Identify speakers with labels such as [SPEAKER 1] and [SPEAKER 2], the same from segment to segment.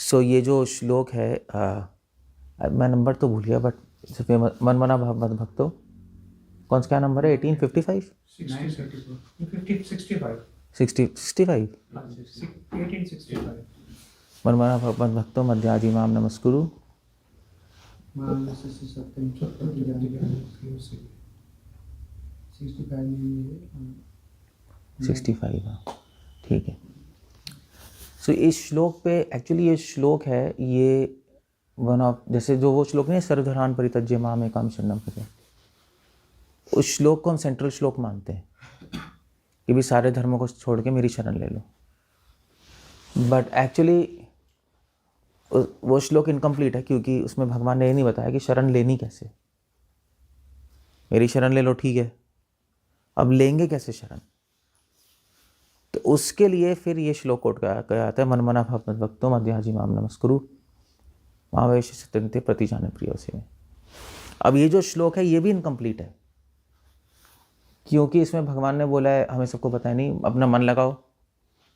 [SPEAKER 1] सो ये जो श्लोक है मैं नंबर तो भूल गया, बट सिर्फ मनमना भगवत भक्तो, कौन सा क्या नंबर है? 1855 65 मनमना भगवत भक्तो मध्याजी माम नमस्कुरु 65। हाँ ठीक है। सो इस श्लोक पे एक्चुअली ये श्लोक है, ये वन ऑफ, जैसे जो वो श्लोक नहीं, सर्वधर्मान् परित्यज्य माम एकम शरणं व्रज, उस श्लोक को हम सेंट्रल श्लोक मानते हैं कि भी सारे धर्मों को छोड़ के मेरी शरण ले लो। बट एक्चुअली वो श्लोक इनकम्प्लीट है, क्योंकि उसमें भगवान ने ये नहीं बताया कि शरण लेनी कैसे। मेरी शरण ले लो ठीक है, अब लेंगे कैसे शरण? तो उसके लिए फिर ये श्लोक कोट गया आता है, मनमना भगवत भक्तो मध्याजी माम नमस्कुरु महावेश सत्यन्ते प्रतिजाने प्रिय से। अब ये जो श्लोक है ये भी इनकम्प्लीट है, क्योंकि इसमें भगवान ने बोला है, हमें सबको पता है नहीं, अपना मन लगाओ,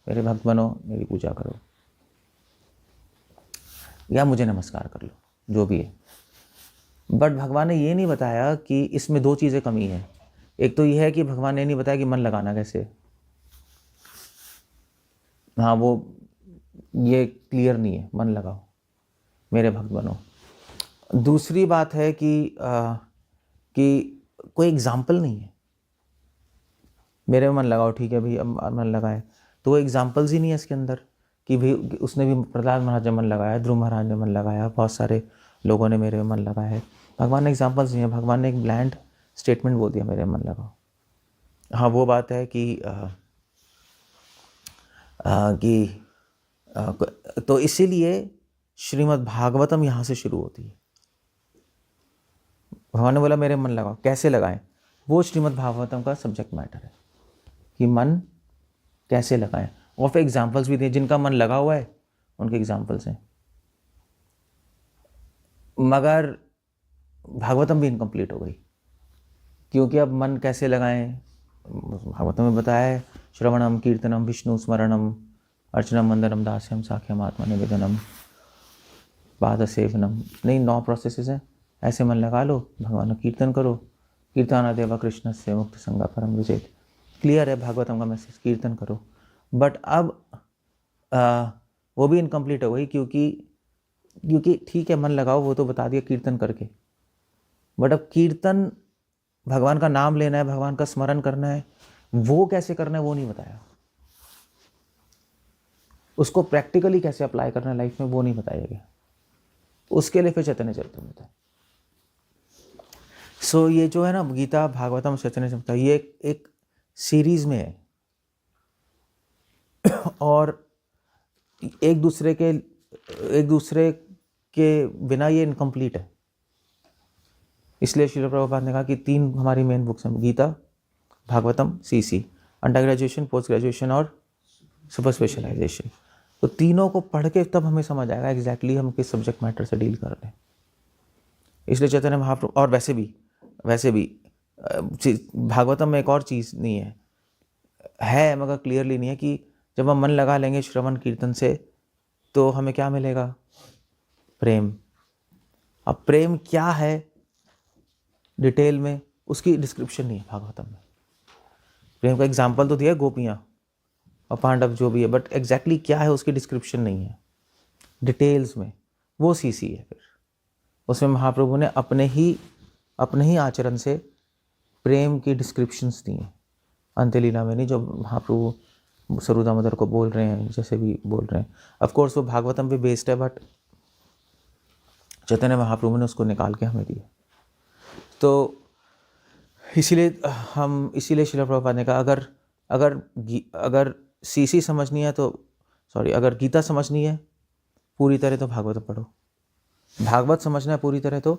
[SPEAKER 1] मेरे भक्त बनो, मेरी पूजा करो या मुझे नमस्कार कर लो, जो भी है। बट भगवान ने ये नहीं बताया कि इसमें दो चीज़ें कमी है। एक तो ये है कि भगवान ने नहीं बताया कि मन लगाना कैसे। हाँ, वो ये क्लियर नहीं है, मन लगाओ, मेरे भक्त बनो। दूसरी बात है कि कोई एग्जाम्पल नहीं है। मेरे में मन लगाओ ठीक है भाई, अब मन लगाए, तो वो एग्जाम्पल्स ही नहीं है इसके अंदर कि भाई उसने भी, प्रहलाद महाराज ने मन लगाया, ध्रुव महाराज ने मन लगाया, बहुत सारे लोगों ने मेरे में मन लगाया है। भगवान ने एग्जाम्पल्स नहीं है, भगवान ने एक ब्लैंड स्टेटमेंट बोल दिया, मेरे मन लगाओ। हाँ वो बात है तो इसीलिए श्रीमद् भागवतम यहाँ से शुरू होती है। भगवान ने बोला मेरे मन लगाओ, कैसे लगाएं? वो श्रीमद् भागवतम का सब्जेक्ट मैटर है कि मन कैसे लगाएं, और फिर एग्जाम्पल्स भी दिए, जिनका मन लगा हुआ है उनके एग्जाम्पल्स हैं। मगर भागवतम भी इनकम्प्लीट हो गई, क्योंकि अब मन कैसे लगाएं भागवतम में बताया है, श्रवणम कीर्तनम विष्णु स्मरणम अर्चनम वंदनम दास्यम साख्यम आत्मा निवेदनम पाद सेवनम। नहीं, 9 प्रोसेसेस हैं। ऐसे मन लगा लो, भगवान का कीर्तन करो, कीर्तनादेव कृष्ण से मुक्त संगा परम विजेत। क्लियर है भागवतम का मैसेज, कीर्तन करो। बट अब वो भी इनकम्प्लीट हो गई, क्योंकि ठीक है मन लगाओ, वो तो बता दिया कीर्तन करके, बट अब कीर्तन भगवान का नाम लेना है, भगवान का स्मरण करना है, वो कैसे करना है वो नहीं बताया। उसको प्रैक्टिकली कैसे अप्लाई करना है लाइफ में वो नहीं बताया गया। उसके लिए फिर चैतन्य चरितामृत है। सो ये जो है ना, गीता भागवतम चैतन्य चरितामृत, ये एक सीरीज में है, और एक दूसरे के बिना ये इनकम्प्लीट है। इसलिए श्रील प्रभुपाद ने कहा कि 3 हमारी मेन बुक्स हैं, Gita, Bhagavatam, CC, under graduation, post graduation और सुपर स्पेशलाइजेशन। तो तीनों को पढ़ के तब हमें समझ आएगा एग्जैक्टली हम किस सब्जेक्ट मैटर से डील कर रहे हैं। इसलिए चैतन्य महाप्रभु, और वैसे भी भागवतम में एक और चीज़ नहीं है मगर क्लियरली नहीं है कि जब हम मन लगा लेंगे श्रवण कीर्तन से तो हमें क्या मिलेगा? प्रेम। अब प्रेम क्या है डिटेल में, उसकी डिस्क्रिप्शन नहीं है भागवतम में। प्रेम का एग्जाम्पल तो दिया गोपियाँ और पांडव जो भी है, बट एग्जैक्टली क्या है उसकी डिस्क्रिप्शन नहीं है डिटेल्स में। वो सीसी है। फिर उसमें महाप्रभु ने अपने ही आचरण से प्रेम की डिस्क्रिप्शंस दी हैं। अंत्यलीला में नहीं, जो महाप्रभु सरू दामोदर को बोल रहे हैं, जैसे भी बोल रहे हैं, ऑफ कोर्स वो भागवतम पे बेस्ड है, बट चैतन्य महाप्रभु ने उसको निकाल के हमें दिया। तो इसीलिए श्रील प्रभुपाद ने कहा अगर सीसी समझनी है तो अगर गीता समझनी है पूरी तरह तो भागवत पढ़ो, भागवत समझना है पूरी तरह तो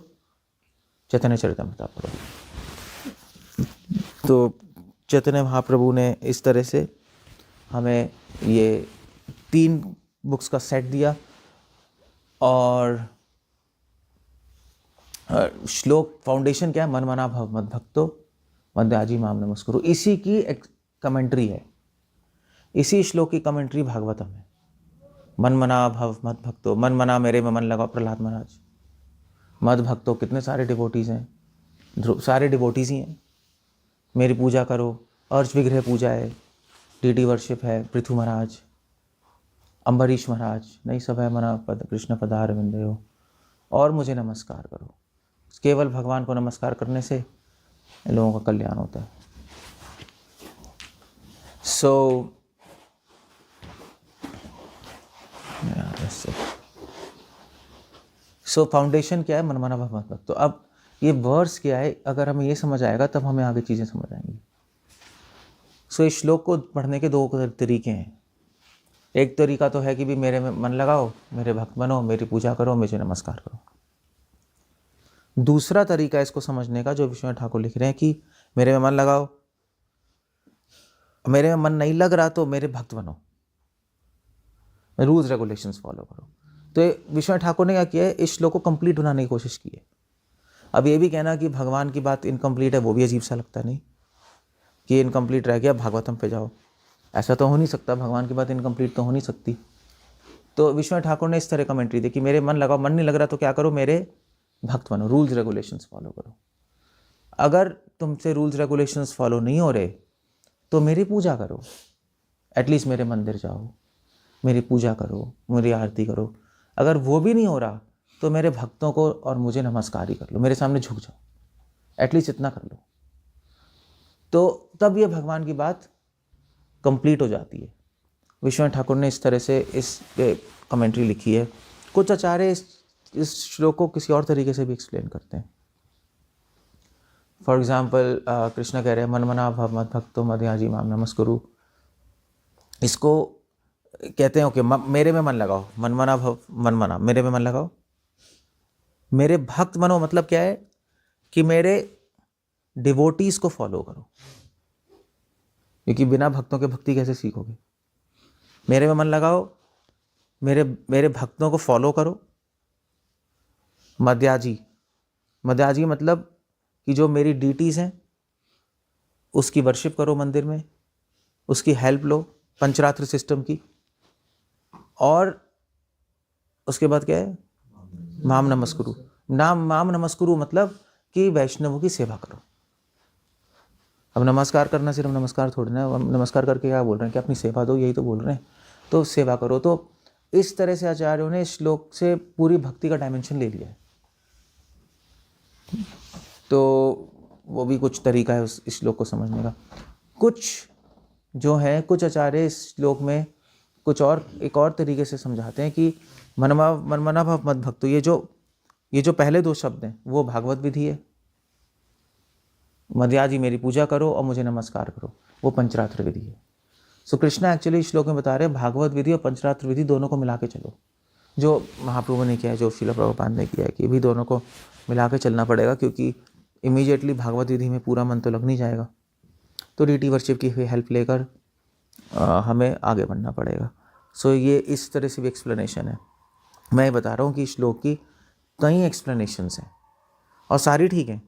[SPEAKER 1] चैतन्य चरितामृत पढ़ो। तो चैतन्य महाप्रभु ने इस तरह से हमें ये 3 बुक्स का सेट दिया, और श्लोक फाउंडेशन क्या है? मनमना भगवत भक्तो मध्याजी माम नमस्कुरु। इसी की एक कमेंट्री है, इसी श्लोक की कमेंट्री भागवतम है। मन मना भव मद भक्तो, मन मना मेरे में मन लगाओ प्रहलाद महाराज। मद भक्तो, कितने सारे डिवोटीज हैं, सारे डिवोटीज ही हैं। मेरी पूजा करो, अर्च विग्रह पूजा है, डीडी वर्शिप है, पृथु महाराज, अम्बरीश महाराज, नहीं सब है मना पद कृष्ण पदार विंदे हो, और मुझे नमस्कार करो। केवल भगवान को नमस्कार करने से इन लोगों का कल्याण होता है। सो फाउंडेशन क्या है? मनमाना भगवत। तो अब ये वर्स क्या है, अगर हमें ये समझ आएगा तब हमें आगे चीज़ें समझ आएंगी। सो इस श्लोक को पढ़ने के दो तरीके हैं। एक तरीका तो है कि भी मेरे में मन लगाओ, मेरे भक्त बनो, मेरी पूजा करो, मुझे नमस्कार करो। दूसरा तरीका इसको समझने का जो विश्वनाथ ठाकुर लिख रहे हैं कि मेरे में मन लगाओ, मेरे में मन नहीं लग रहा तो मेरे भक्त बनो, रूल्स रेगुलेशंस फॉलो करो। तो विश्वनाथ ठाकुर ने क्या किया है, इस श्लोक को कंप्लीट बनाने की कोशिश की है। अब ये भी कहना कि भगवान की बात इनकम्प्लीट है वो भी अजीब सा लगता नहीं कि इनकम्प्लीट रह गया भागवतम पे जाओ, ऐसा तो हो नहीं सकता, भगवान की बात इनकम्प्लीट तो हो नहीं सकती। तो विश्वनाथ ठाकुर ने इस तरह कमेंट्री दी कि मेरे मन लगाओ, मन नहीं लग रहा तो क्या करो, मेरे भक्त बनो, रूल्स रेगुलेशंस फॉलो करो। अगर तुमसे रूल्स रेगुलेशंस फॉलो नहीं हो रहे तो मेरी पूजा करो, एटलीस्ट मेरे मंदिर जाओ, मेरी पूजा करो, मेरी आरती करो। अगर वो भी नहीं हो रहा तो मेरे भक्तों को और मुझे नमस्कार ही कर लो, मेरे सामने झुक जाओ, एटलीस्ट इतना कर लो। तो तब ये भगवान की बात कंप्लीट हो जाती है। विश्वनाथ ठाकुर ने इस तरह से इस पे कमेंट्री लिखी है। कुछ आचार्य इस श्लोक को किसी और तरीके से भी एक्सप्लेन करते हैं। फॉर एग्जाम्पल कृष्ण कह रहे हैं मन मना भव मद भक्तो मदयाजी माम नमस्कुरु। इसको कहते हैं ओके मेरे में मन लगाओ, मन मना भव, मन मना मेरे में मन लगाओ, मेरे भक्त बनो। मतलब क्या है कि मेरे डिवोटीज को फॉलो करो, क्योंकि बिना भक्तों के भक्ति कैसे सीखोगे। मेरे में मन लगाओ, मेरे भक्तों को फॉलो करो। मद्याजी, मद्याजी मतलब कि जो मेरी डीटीज हैं उसकी वर्शिप करो मंदिर में, उसकी हेल्प लो पंचरात्र सिस्टम की। और उसके बाद क्या है, माम नमस्कुरु। माम नमस्कुरु मतलब कि वैष्णवों की सेवा करो। अब नमस्कार करना सिर्फ नमस्कार थोड़ी ना, हम नमस्कार करके क्या बोल रहे हैं कि अपनी सेवा दो, यही तो बोल रहे हैं। तो सेवा करो। तो इस तरह से आचार्यों ने इस श्लोक से पूरी भक्ति का डायमेंशन ले लिया है। तो वो भी कुछ तरीका है इस श्लोक को समझने का। कुछ जो है, कुछ आचार्य इस श्लोक में कुछ और एक और तरीके से समझाते हैं कि मनमना भव मद भक्तो, ये जो पहले दो शब्द हैं वो भागवत विधि है। मद्याजी मेरी पूजा करो और मुझे नमस्कार करो, वो पंचरात्र विधि है। सो कृष्णा एक्चुअली इस श्लोक में बता रहे हैं भागवत विधि और पंचरात्र विधि दोनों को मिला के चलो। जो महाप्रभु ने किया है, जो श्रील प्रभुपाद ने किया है, कि भी दोनों को मिला के चलना पड़ेगा, क्योंकि इमीडिएटली भागवत विधि में पूरा मन तो लग नहीं जाएगा। तो डीटी वर्शिप की हेल्प लेकर हमें आगे बढ़ना पड़ेगा। सो ये इस तरह से भी एक्सप्लेनेशन है। मैं बता रहा हूँ कि श्लोक की कई एक्सप्लेनेशंस हैं और सारी ठीक हैं,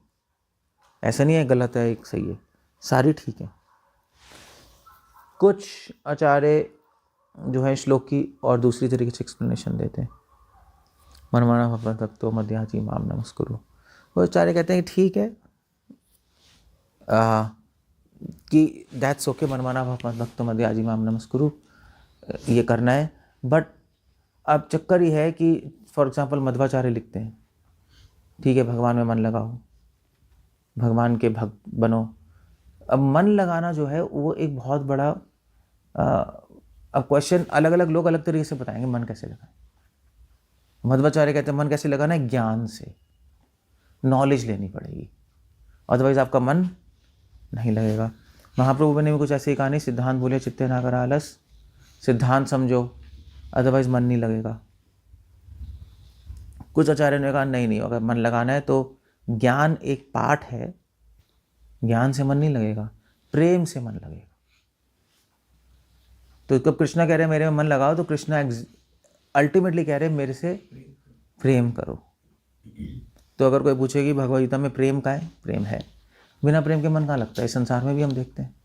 [SPEAKER 1] ऐसा नहीं है गलत है एक सही है, सारी ठीक है। कुछ आचार्य जो है श्लोक की और दूसरी तरीके से एक्सप्लेनेशन देते हैं। मनमाना भगवत भक्तो मध्याजी माम नमस्कुरु। वो आचार्य कहते हैं कि ठीक है कि दैट्स ओके, मनमाना भगवत भक्तो मध्याजी माम नमस्कुरु ये करना है। बट अब चक्कर ये है कि फॉर एग्जांपल मध्वाचार्य लिखते हैं ठीक है भगवान में मन लगाओ, भगवान के भक्त बनो। अब मन लगाना जो है वो एक बहुत बड़ा अब क्वेश्चन अलग अलग लोग अलग तरीके से बताएंगे मन कैसे लगाएं। मध्वाचार्य कहते हैं मन कैसे लगाना है, ज्ञान से, नॉलेज लेनी पड़ेगी, अदरवाइज आपका मन नहीं लगेगा। महाप्रभु ने भी कुछ ऐसे ही कहा नहीं, सिद्धांत बोले चित्ते ना कर आलस, सिद्धांत समझो अदरवाइज मन नहीं लगेगा। कुछ आचार्य ने कहा नहीं अगर मन लगाना है तो ज्ञान एक पार्ट है, ज्ञान से मन नहीं लगेगा, प्रेम से मन लगेगा। तो जब कृष्णा कह रहे हैं मेरे में मन लगाओ, तो कृष्णा अल्टीमेटली कह रहे हैं मेरे से प्रेम करो। तो अगर कोई पूछे कि भगवद गीता में प्रेम का है, प्रेम है, बिना प्रेम के मन कहाँ लगता है। इस संसार में भी हम देखते हैं,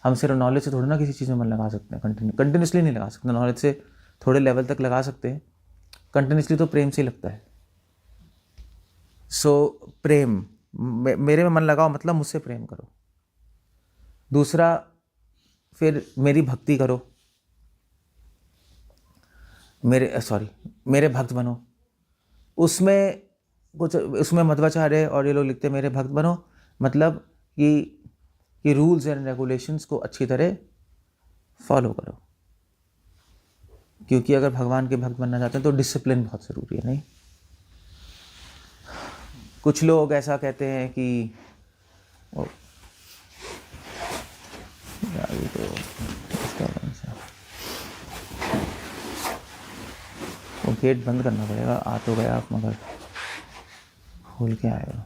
[SPEAKER 1] हम सिर्फ नॉलेज से थोड़ी ना किसी चीज़ में मन लगा सकते हैं, कंटिन्यूसली नहीं लगा सकते। नॉलेज से थोड़े लेवल तक लगा सकते हैं, कंटिन्यूसली तो प्रेम से ही लगता है। सो प्रेम, मेरे में मन लगाओ मतलब मुझसे प्रेम करो। दूसरा, फिर मेरी भक्ति करो, मेरे भक्त बनो। उसमें कुछ, उसमें मध्वाचार्य और ये लोग लिखते हैं मेरे भक्त बनो, मतलब कि रूल्स एंड रेगुलेशंस को अच्छी तरह फॉलो करो, क्योंकि अगर भगवान के भक्त बनना चाहते हैं तो डिसिप्लिन बहुत ज़रूरी है। नहीं, कुछ लोग ऐसा कहते हैं कि ये तो वो गेट बंद करना पड़ेगा, आ तो गया आप मगर खोल के आएगा।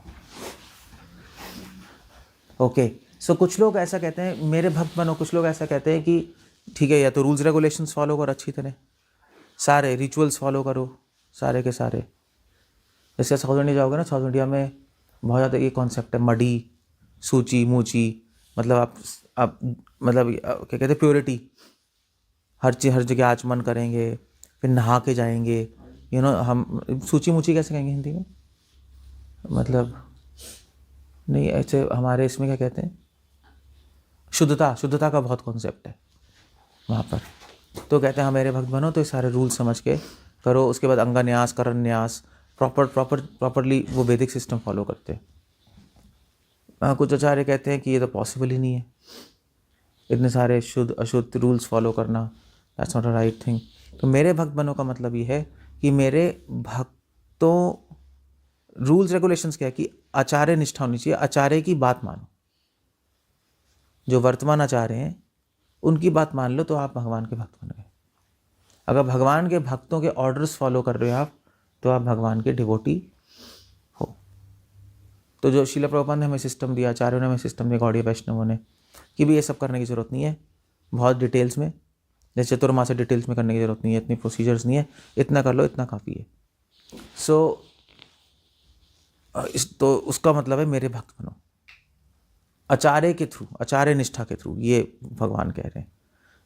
[SPEAKER 1] ओके, सो कुछ लोग ऐसा कहते हैं मेरे भक्त बनो, कुछ लोग ऐसा कहते हैं कि ठीक है, या तो रूल्स रेगुलेशंस फॉलो करो अच्छी तरह, सारे रिचुअल्स फॉलो करो सारे के सारे। जैसे साउथ इंडिया जाओगे ना, साउथ इंडिया में बहुत ज़्यादा ये कॉन्सेप्ट है मडी, सूची मूची, मतलब आप मतलब क्या कहते हैं, प्योरिटी। हर जगह आचमन करेंगे, फिर नहा के जाएंगे, हम सूची मूची कैसे कहेंगे हिंदी में, मतलब नहीं ऐसे हमारे इसमें क्या कहते हैं, शुद्धता का बहुत कॉन्सेप्ट है वहाँ पर। तो कहते हैं हाँ मेरे भक्त बनो तो ये सारे रूल समझ के करो। उसके बाद अंगन्यास, करन्यास, प्रॉपरली वो वैदिक सिस्टम फॉलो करते हैं। कुछ आचार्य कहते हैं कि ये तो पॉसिबल ही नहीं है, इतने सारे शुद्ध अशुद्ध रूल्स फॉलो करना, that's not a right thing. तो मेरे भक्त बनो का मतलब ये है कि मेरे भक्तों, रूल्स रेगुलेशंस क्या है कि आचार्य निष्ठा होनी चाहिए, आचार्य की बात मानो। जो वर्तमान आचार्य हैं उनकी बात मान लो तो आप भगवान के भक्त बन गए। अगर भगवान के भक्तों के ऑर्डर्स फॉलो कर रहे हो आप, तो आप भगवान के डिवोटी हो। तो जो श्रील प्रभुपाद ने हमें सिस्टम दिया, आचार्यों ने हमें सिस्टम दिया, गौड़ीय वैष्णवों ने, कि भी ये सब करने की ज़रूरत नहीं है बहुत डिटेल्स में, जैसे चतुर्मास डिटेल्स में करने की ज़रूरत नहीं है, इतनी प्रोसीजर्स नहीं है, इतना कर लो, इतना काफ़ी है। सो तो उसका मतलब है मेरे भक्त बनो आचार्य के थ्रू, आचार्य निष्ठा के थ्रू, ये भगवान कह रहे हैं।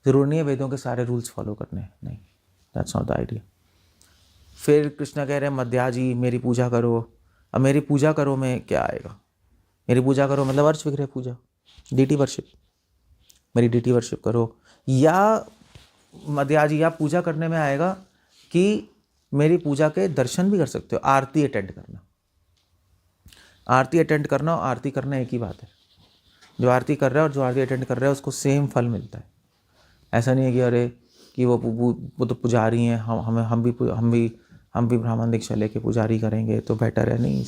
[SPEAKER 1] ज़रूरी नहीं है वेदों के सारे रूल्स फॉलो करने, नहीं, दैट्स नॉट द आइडिया। फिर कृष्णा कह रहे हैं मध्याजी मेरी पूजा करो। अब मेरी पूजा करो में क्या आएगा, मेरी पूजा करो मतलब अर्च विग्रह पूजा, डीटी वर्शिप, मेरी डीटी वर्शिप करो। या मध्याजी या पूजा करने में आएगा कि मेरी पूजा के दर्शन भी कर सकते हो, आरती अटेंड करना। आरती अटेंड करना और आरती करना एक ही बात है। जो आरती कर रहा है और जो आरती अटेंड कर रहा है उसको सेम फल मिलता है। ऐसा नहीं है कि अरे कि वो तो पुजारी हैं, हम भी ब्राह्मण दीक्षा लेके पुजारी करेंगे तो बेटर है। नहीं,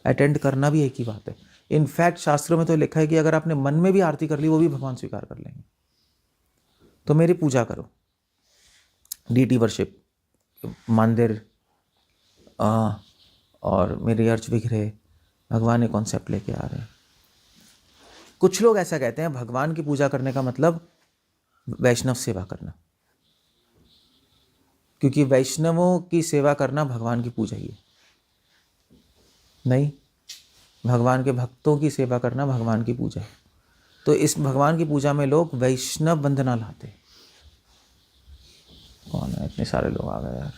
[SPEAKER 1] अटेंड करना भी एक ही बात है। इनफैक्ट शास्त्रों में तो लिखा है कि अगर आपने मन में भी आरती कर ली वो भी भगवान स्वीकार कर लेंगे। तो मेरी पूजा करो, डीटी वर्शिप, मंदिर और मेरी अर्च विग्रह, भगवान ने कॉन्सेप्ट लेके आ रहे हैं। कुछ लोग ऐसा कहते हैं भगवान की पूजा करने का मतलब वैष्णव सेवा करना, क्योंकि वैष्णवों की सेवा करना भगवान की पूजा ही है। नहीं, भगवान के भक्तों की सेवा करना भगवान की पूजा है। तो इस भगवान की पूजा में लोग वैष्णव वंदना लाते हैं। कौन है, इतने सारे लोग आ गए यार।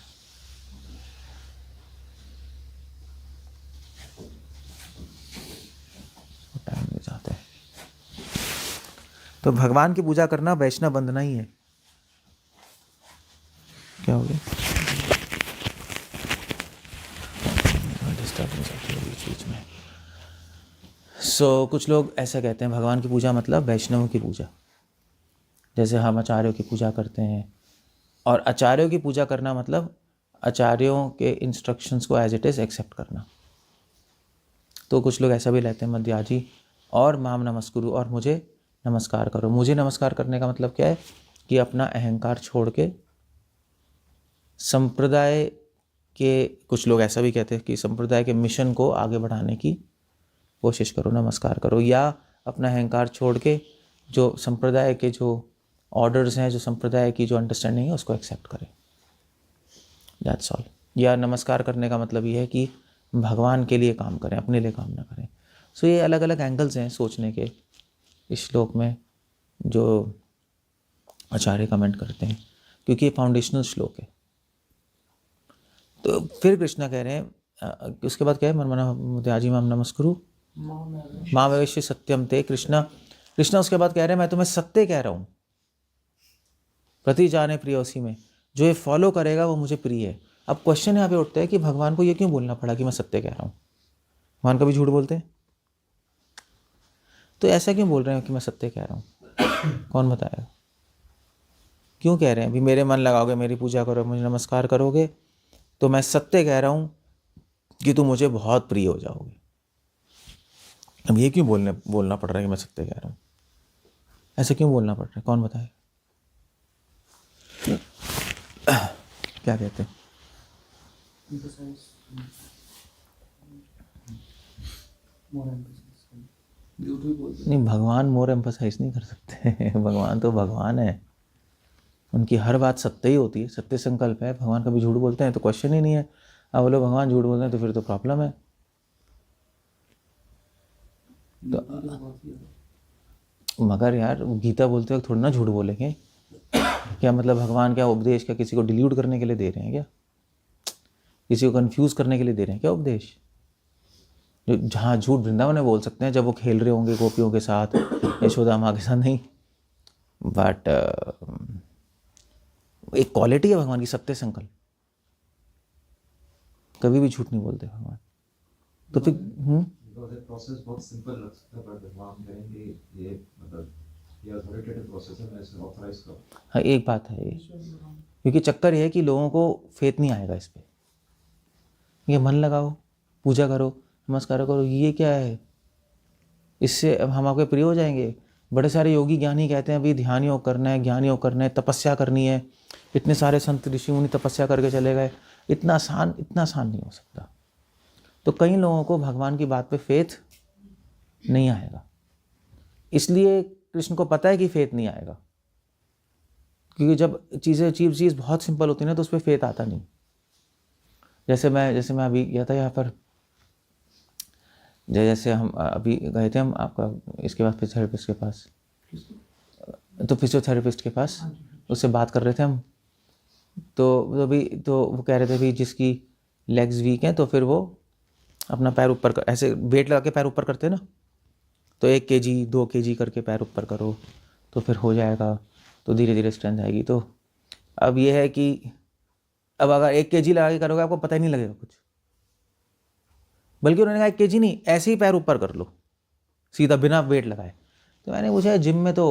[SPEAKER 1] टाइम नहीं जाता है। तो भगवान की पूजा करना वैष्णव वंदना ही है। क्या हो गया, बीच में। कुछ लोग ऐसा कहते हैं भगवान की पूजा मतलब वैष्णवों की पूजा, जैसे हम आचार्यों की पूजा करते हैं। और आचार्यों की पूजा करना मतलब आचार्यों के इंस्ट्रक्शंस को एज इट इज़ एक्सेप्ट करना। तो कुछ लोग ऐसा भी लेते हैं मध्याजी और माम नमस्कुरु, और मुझे नमस्कार करो। मुझे नमस्कार करने का मतलब क्या है कि अपना अहंकार छोड़ के संप्रदाय के, कुछ लोग ऐसा भी कहते हैं कि संप्रदाय के मिशन को आगे बढ़ाने की कोशिश करो, नमस्कार करो। या अपना अहंकार छोड़ के जो संप्रदाय के जो ऑर्डर्स हैं, जो संप्रदाय की जो अंडरस्टैंडिंग है उसको एक्सेप्ट करें, दैट्स ऑल। या नमस्कार करने का मतलब ये है कि भगवान के लिए काम करें, अपने लिए काम ना करें। सो ये अलग अलग एंगल्स हैं सोचने के इस श्लोक में जो आचार्य कमेंट करते हैं। क्योंकि ये फाउंडेशनल श्लोक है। तो फिर कृष्णा कह रहे हैं, उसके बाद क्या है, मनमना त्याजी माम नमस्कुरु मां वैश्य सत्यम ते। कृष्णा उसके बाद कह रहे हैं मैं तुम्हें सत्य कह रहा हूँ, प्रति जाने प्रियोसी में, जो ये फॉलो करेगा वो मुझे प्रिय है। अब क्वेश्चन यहाँ पे उठता है कि भगवान को ये क्यों बोलना पड़ा कि मैं सत्य कह रहा हूँ? भगवान कभी झूठ बोलते हैं? तो ऐसा क्यों बोल रहे हैं कि मैं सत्य कह रहा हूँ? कौन बताएगा क्यों कह रहे हैं? अभी मेरे मन लगाओगे, मेरी पूजा करोगे, मुझे नमस्कार करोगे, तो मैं सत्य कह रहा हूँ कि तुम मुझे बहुत प्रिय हो जाओगे। अब ये क्यों बोलना पड़ रहा है कि मैं सत्य कह रहा हूँ? ऐसा क्यों बोलना पड़ रहा है? कौन बताए? क्या कहते हैं? नहीं, भगवान मोर एम्फसाइज नहीं कर सकते। भगवान तो भगवान है, उनकी हर बात सत्य ही होती है, सत्य संकल्प है। भगवान कभी झूठ बोलते हैं तो क्वेश्चन ही नहीं है। अब बोलो भगवान झूठ बोलते हैं तो फिर तो प्रॉब्लम है। तो मगर यार गीता बोलते वक्त थोड़ा ना झूठ बोलेंगे। क्या मतलब भगवान क्या उपदेश क्या किसी को डिल्यूट करने के लिए दे रहे हैं? क्या किसी को कंफ्यूज करने के लिए दे रहे हैं क्या उपदेश? जो जहाँ झूठ वृंदावन में बोल सकते हैं जब वो खेल रहे होंगे गोपियों के साथ, यशोदा माँ के साथ, नहीं। बट एक क्वालिटी है भगवान की, सत्य संकल्प, कभी भी झूठ नहीं बोलते भगवान। तो फिर
[SPEAKER 2] प्रोसेस बहुत सिंपल लग सकता है, पर भगवान करेंगे ये मतलब ये अथॉरिटेटिव प्रोसेस है, मैं इसे ऑथराइज करूँ।
[SPEAKER 1] हाँ, एक बात है ये, क्योंकि चक्कर ये है कि लोगों को फेथ नहीं आएगा इस पे। ये मन लगाओ, पूजा करो, नमस्कार करो, ये क्या है? इससे अब हम आपके प्रिय हो जाएंगे। बड़े सारे योगी ज्ञानी कहते हैं अभी ध्यान योग करना है, ज्ञान योग करना है, तपस्या करनी है। इतने सारे संत ऋषि मुनि तपस्या करके चले गए। इतना आसान नहीं हो सकता। तो कई लोगों को भगवान की बात पे फेथ नहीं आएगा, इसलिए कृष्ण को पता है कि फेथ नहीं आएगा, क्योंकि जब चीज़ बहुत सिंपल होती है ना तो उस पर फेथ आता नहीं। जैसे मैं अभी गया था यहाँ पर, जैसे हम अभी गए थे हम आपका इसके बाद फिजियोथेरेपिस्ट के पास, तो फिजियोथेरेपिस्ट के पास उससे बात कर रहे थे हम। तो अभी तो वो कह रहे थे भी जिसकी लेग्स वीक हैं तो फिर वो अपना पैर ऊपर कर, ऐसे वेट लगा के पैर ऊपर करते हैं ना, तो 1 kg 2 kg करके पैर ऊपर करो तो फिर हो जाएगा, तो धीरे धीरे स्ट्रेंथ आएगी। तो अब ये है कि अब अगर 1 kg लगा के करोगे आपको पता ही नहीं लगेगा कुछ, बल्कि उन्होंने कहा 1 kg नहीं, ऐसे ही पैर ऊपर कर लो सीधा बिना वेट लगाए। तो मैंने पूछा जिम में तो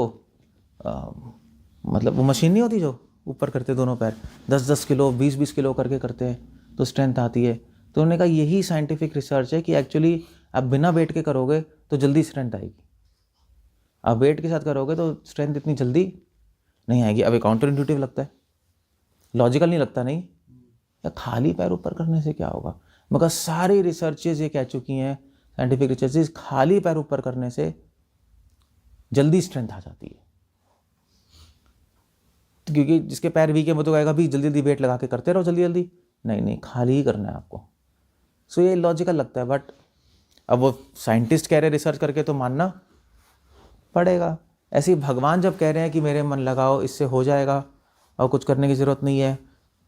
[SPEAKER 1] मतलब वो मशीन नहीं होती जो ऊपर करते दोनों पैर 10-10 किलो 20-20 किलो करके करते हैं तो स्ट्रेंथ आती है। तो उन्होंने कहा यही साइंटिफिक रिसर्च है कि एक्चुअली आप बिना वेट के करोगे तो जल्दी स्ट्रेंथ आएगी, आप वेट के साथ करोगे तो स्ट्रेंथ इतनी जल्दी नहीं आएगी। अब काउंटर इंट्यूटिव लगता है, लॉजिकल नहीं लगता, नहीं या खाली पैर ऊपर करने से क्या होगा, मगर सारी रिसर्चेज ये कह चुकी हैं, साइंटिफिक रिसर्चेज, खाली पैर ऊपर करने से जल्दी स्ट्रेंथ आ जाती है। तो क्योंकि जिसके पैर वीक है वो तो कहेगा भी जल्दी जल्दी वेट लगा के करते रहो जल्दी जल्दी, नहीं खाली ही करना है आपको। सो ये लॉजिकल लगता है, बट अब वो साइंटिस्ट कह रहे रिसर्च करके तो मानना पड़ेगा। ऐसे ही भगवान जब कह रहे हैं कि मेरे मन लगाओ इससे हो जाएगा और कुछ करने की ज़रूरत नहीं है,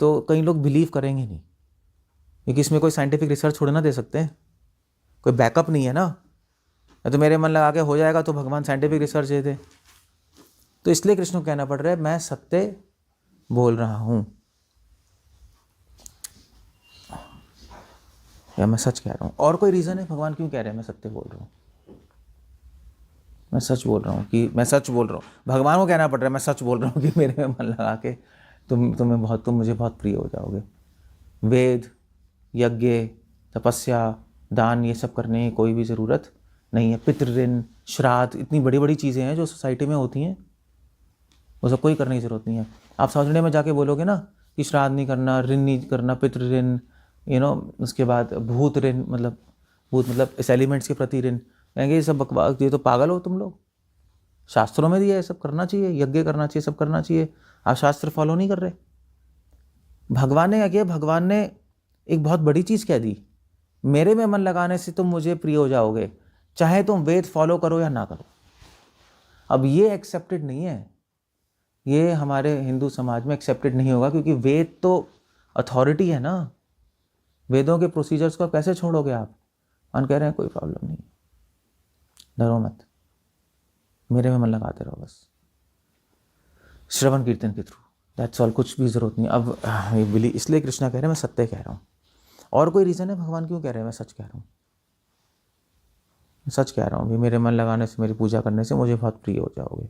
[SPEAKER 1] तो कई लोग बिलीव करेंगे नहीं, क्योंकि इसमें कोई साइंटिफिक रिसर्च थोड़ा ना दे सकते हैं, कोई बैकअप नहीं है ना। तो मेरे मन लगा के हो जाएगा तो भगवान साइंटिफिक रिसर्च दे दे। तो इसलिए कृष्ण को कहना पड़ रहा है मैं सत्य बोल रहा हूँ या मैं सच कह रहा हूँ। और कोई रीज़न है भगवान क्यों कह रहे हैं मैं सत्य बोल रहा हूँ, मैं सच बोल रहा हूँ कि मैं सच बोल रहा हूँ? भगवान को कहना पड़ रहा है मैं सच बोल रहा हूँ कि मेरे में मन लगा के तुम मुझे बहुत प्रिय हो जाओगे। वेद, यज्ञ, तपस्या, दान, ये सब करने की कोई भी ज़रूरत नहीं है। पितृ ऋण, श्राद्ध, इतनी बड़ी बड़ी चीज़ें हैं जो सोसाइटी में होती हैं, वो सब कोई करने की ज़रूरत नहीं है। आप साउथ इंडिया में जाके बोलोगे ना कि श्राद्ध नहीं करना, ऋण नहीं करना, पितृ ऋण, उसके बाद भूत ऋण, मतलब इस एलिमेंट्स के प्रति ऋण, कहेंगे ये सब बकवास, ये तो पागल हो तुम लोग, शास्त्रों में दिया है सब करना चाहिए, यज्ञ करना चाहिए, सब करना चाहिए, आप शास्त्र फॉलो नहीं कर रहे। भगवान ने क्या किया? भगवान ने एक बहुत बड़ी चीज़ कह दी, मेरे में मन लगाने से तुम मुझे प्रिय हो जाओगे, चाहे तुम वेद फॉलो करो या ना करो। अब ये एक्सेप्टेड नहीं है, ये हमारे हिंदू समाज में एक्सेप्टेड नहीं होगा, क्योंकि वेद तो अथॉरिटी है ना, वेदों के प्रोसीजर्स को कैसे छोड़ोगे आप। हम कह रहे हैं कोई प्रॉब्लम नहीं, डरो मत, मेरे में मन लगाते रहो बस, श्रवण कीर्तन के थ्रू, दैट्स ऑल, कुछ भी ज़रूरत नहीं। अब इसलिए कृष्णा कह रहे हैं मैं सत्य कह रहा हूँ। और कोई रीज़न है भगवान क्यों कह रहे हैं मैं सच कह रहा हूँ? सच कह रहा हूँ भी, मेरे मन लगाने से, मेरी पूजा करने से मुझे बहुत प्रिय हो जाओगे,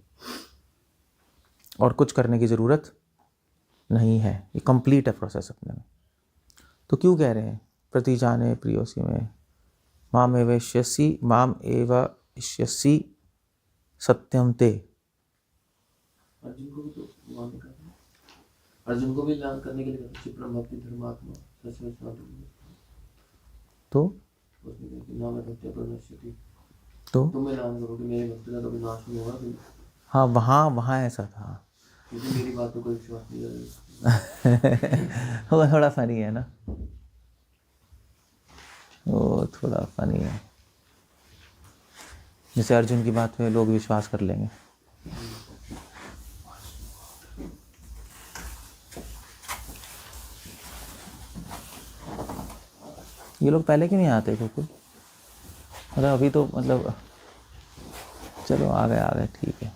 [SPEAKER 1] और कुछ करने की ज़रूरत नहीं है, ये कंप्लीट है प्रोसेस अपने में। तो क्यों कह रहे हैं प्रति जाने प्रियोसी में माम एव इष्यसि सत्यम ते।
[SPEAKER 3] अर्जुन को भी तो भगवान ने कहा, अर्जुन को भी ऐलान करने के लिए कहा, क्षिप्रम भक्ति धर्मात्मा सच
[SPEAKER 1] तो
[SPEAKER 3] उसने कहा कि नाम भक्ति प्रणश्यति,
[SPEAKER 1] तो
[SPEAKER 3] तुम ऐलान करो कि मेरे भक्ति का कभी नाश नहीं होगा,
[SPEAKER 1] हाँ, वहाँ ऐसा था।
[SPEAKER 3] क्योंकि मेरी बात पे कोई विश्वास नहीं करेगा।
[SPEAKER 1] वो थोड़ा फनी है ना, वो थोड़ा फनी है, जैसे अर्जुन की बात पे लोग विश्वास कर लेंगे। ये लोग पहले क्यों नहीं आते थे कुछ, मतलब अभी तो, मतलब चलो आ गए, ठीक है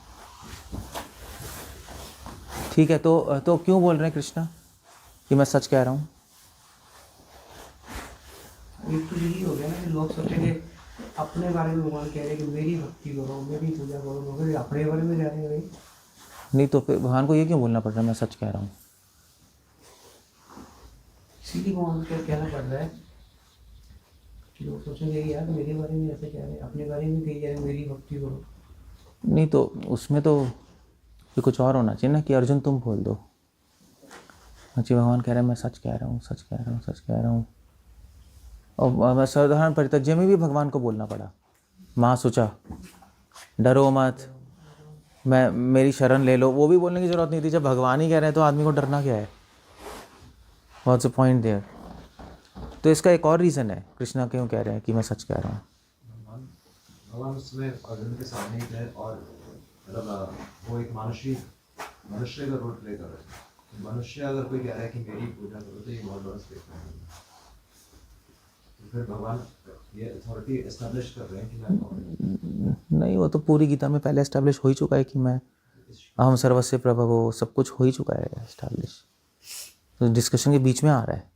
[SPEAKER 1] ठीक है। तो क्यों बोल रहे हैं कृष्णा कि मैं सच कह रहा हूँ?
[SPEAKER 4] एक तो यही हो गया ना कि लोग सोचेंगे अपने बारे में, भगवान कह रहे हैं कि मेरी भक्ति करो, मेरी पूजा करो, लोग अपने बारे में जा रहे हैं भाई।
[SPEAKER 1] नहीं तो फिर भगवान को ये क्यों बोलना पड़ रहा है मैं सच कह रहा हूँ?
[SPEAKER 4] इसीलिए भगवान को कहना पड़ रहा है कि लोग सोचेंगे यार मेरे बारे में ऐसे कह रहे हैं, अपने बारे में कही जा रहे हैं मेरी भक्ति करो।
[SPEAKER 1] नहीं तो उसमें तो ये कुछ और होना चाहिए ना, कि अर्जुन तुम बोल दो। अच्छा, भगवान कह रहे हैं मैं सच कह रहा हूँ, सच कह रहा हूँ, सच कह रहा हूँ। और मैं साधारण परितज्य में भी भगवान को बोलना पड़ा, महासुचा डरो मत, मेरी शरण ले लो, वो भी बोलने की ज़रूरत नहीं थी। जब भगवान ही कह रहे हैं तो आदमी को डरना क्या है? What's the point there? तो इसका एक और रीज़न है कृष्णा क्यों कह रहे हैं कि मैं सच कह रहा हूँ।
[SPEAKER 2] भगवान उसमें अर्जुन के सामने ही थे, और मतलब वो एक मनुष्य का रोल प्ले कर रहे थे। मनुष्य अगर कोई कह रहा है कि मेरी पूजा करो तो ये बहुत बड़ा स्टेटमेंट है। तो फिर भगवान ये अथॉरिटी एस्टैब्लिश कर रहे हैं कि मैं कौन हूं।
[SPEAKER 1] नहीं, वो तो पूरी गीता में पहले एस्टैब्लिश हो ही चुका है कि मैं अहम सर्वस्य प्रभवो, सब कुछ हो ही चुका है एस्टैब्लिश। तो डिस्कशन के बीच में आ रहा है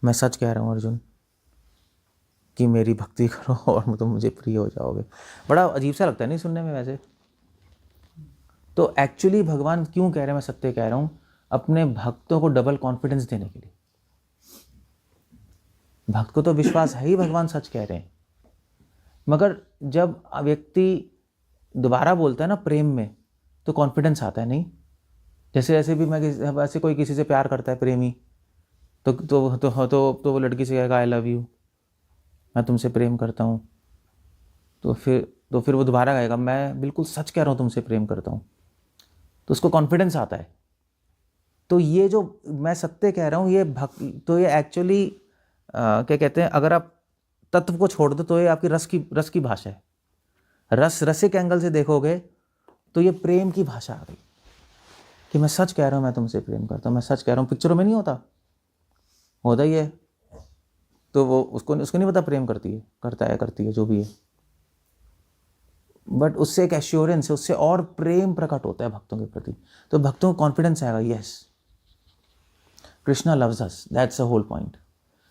[SPEAKER 1] मैं सच कह रहा हूँ अर्जुन कि मेरी भक्ति करो और तुम मुझे प्रिय हो जाओगे। बड़ा अजीब सा लगता है नहीं सुनने में वैसे? तो एक्चुअली भगवान क्यों कह रहे हैं मैं सत्य कह रहा हूँ? अपने भक्तों को डबल कॉन्फिडेंस देने के लिए। भक्त को तो विश्वास है ही भगवान सच कह रहे हैं, मगर जब व्यक्ति दोबारा बोलता है ना प्रेम में, तो कॉन्फिडेंस आता है नहीं? जैसे भी मैं ऐसे कोई किसी से प्यार करता है प्रेमी, तो वो लड़की से कहेगा आई लव यू, मैं तुमसे प्रेम करता हूँ, तो फिर वो दोबारा कहेगा मैं बिल्कुल सच कह रहा हूँ तुमसे प्रेम करता हूँ, तो उसको कॉन्फिडेंस आता है। तो ये जो मैं सत्य कह रहा हूँ ये तो ये एक्चुअली क्या कहते हैं, अगर आप तत्व को छोड़ दो तो ये आपकी रस की भाषा है। रसिक एंगल से देखोगे तो ये प्रेम की भाषा आ गई कि मैं सच कह रहा हूँ मैं तुमसे प्रेम करता हूँ, मैं सच कह रहा हूँ। पिक्चरों में नहीं होता ही है, तो वो उसको नहीं पता प्रेम करती है जो भी है, बट उससे एक एश्योरेंस है, उससे और प्रेम प्रकट होता है भक्तों के प्रति। तो भक्तों को कॉन्फिडेंस आएगा, yes Krishna loves us, that's the whole point.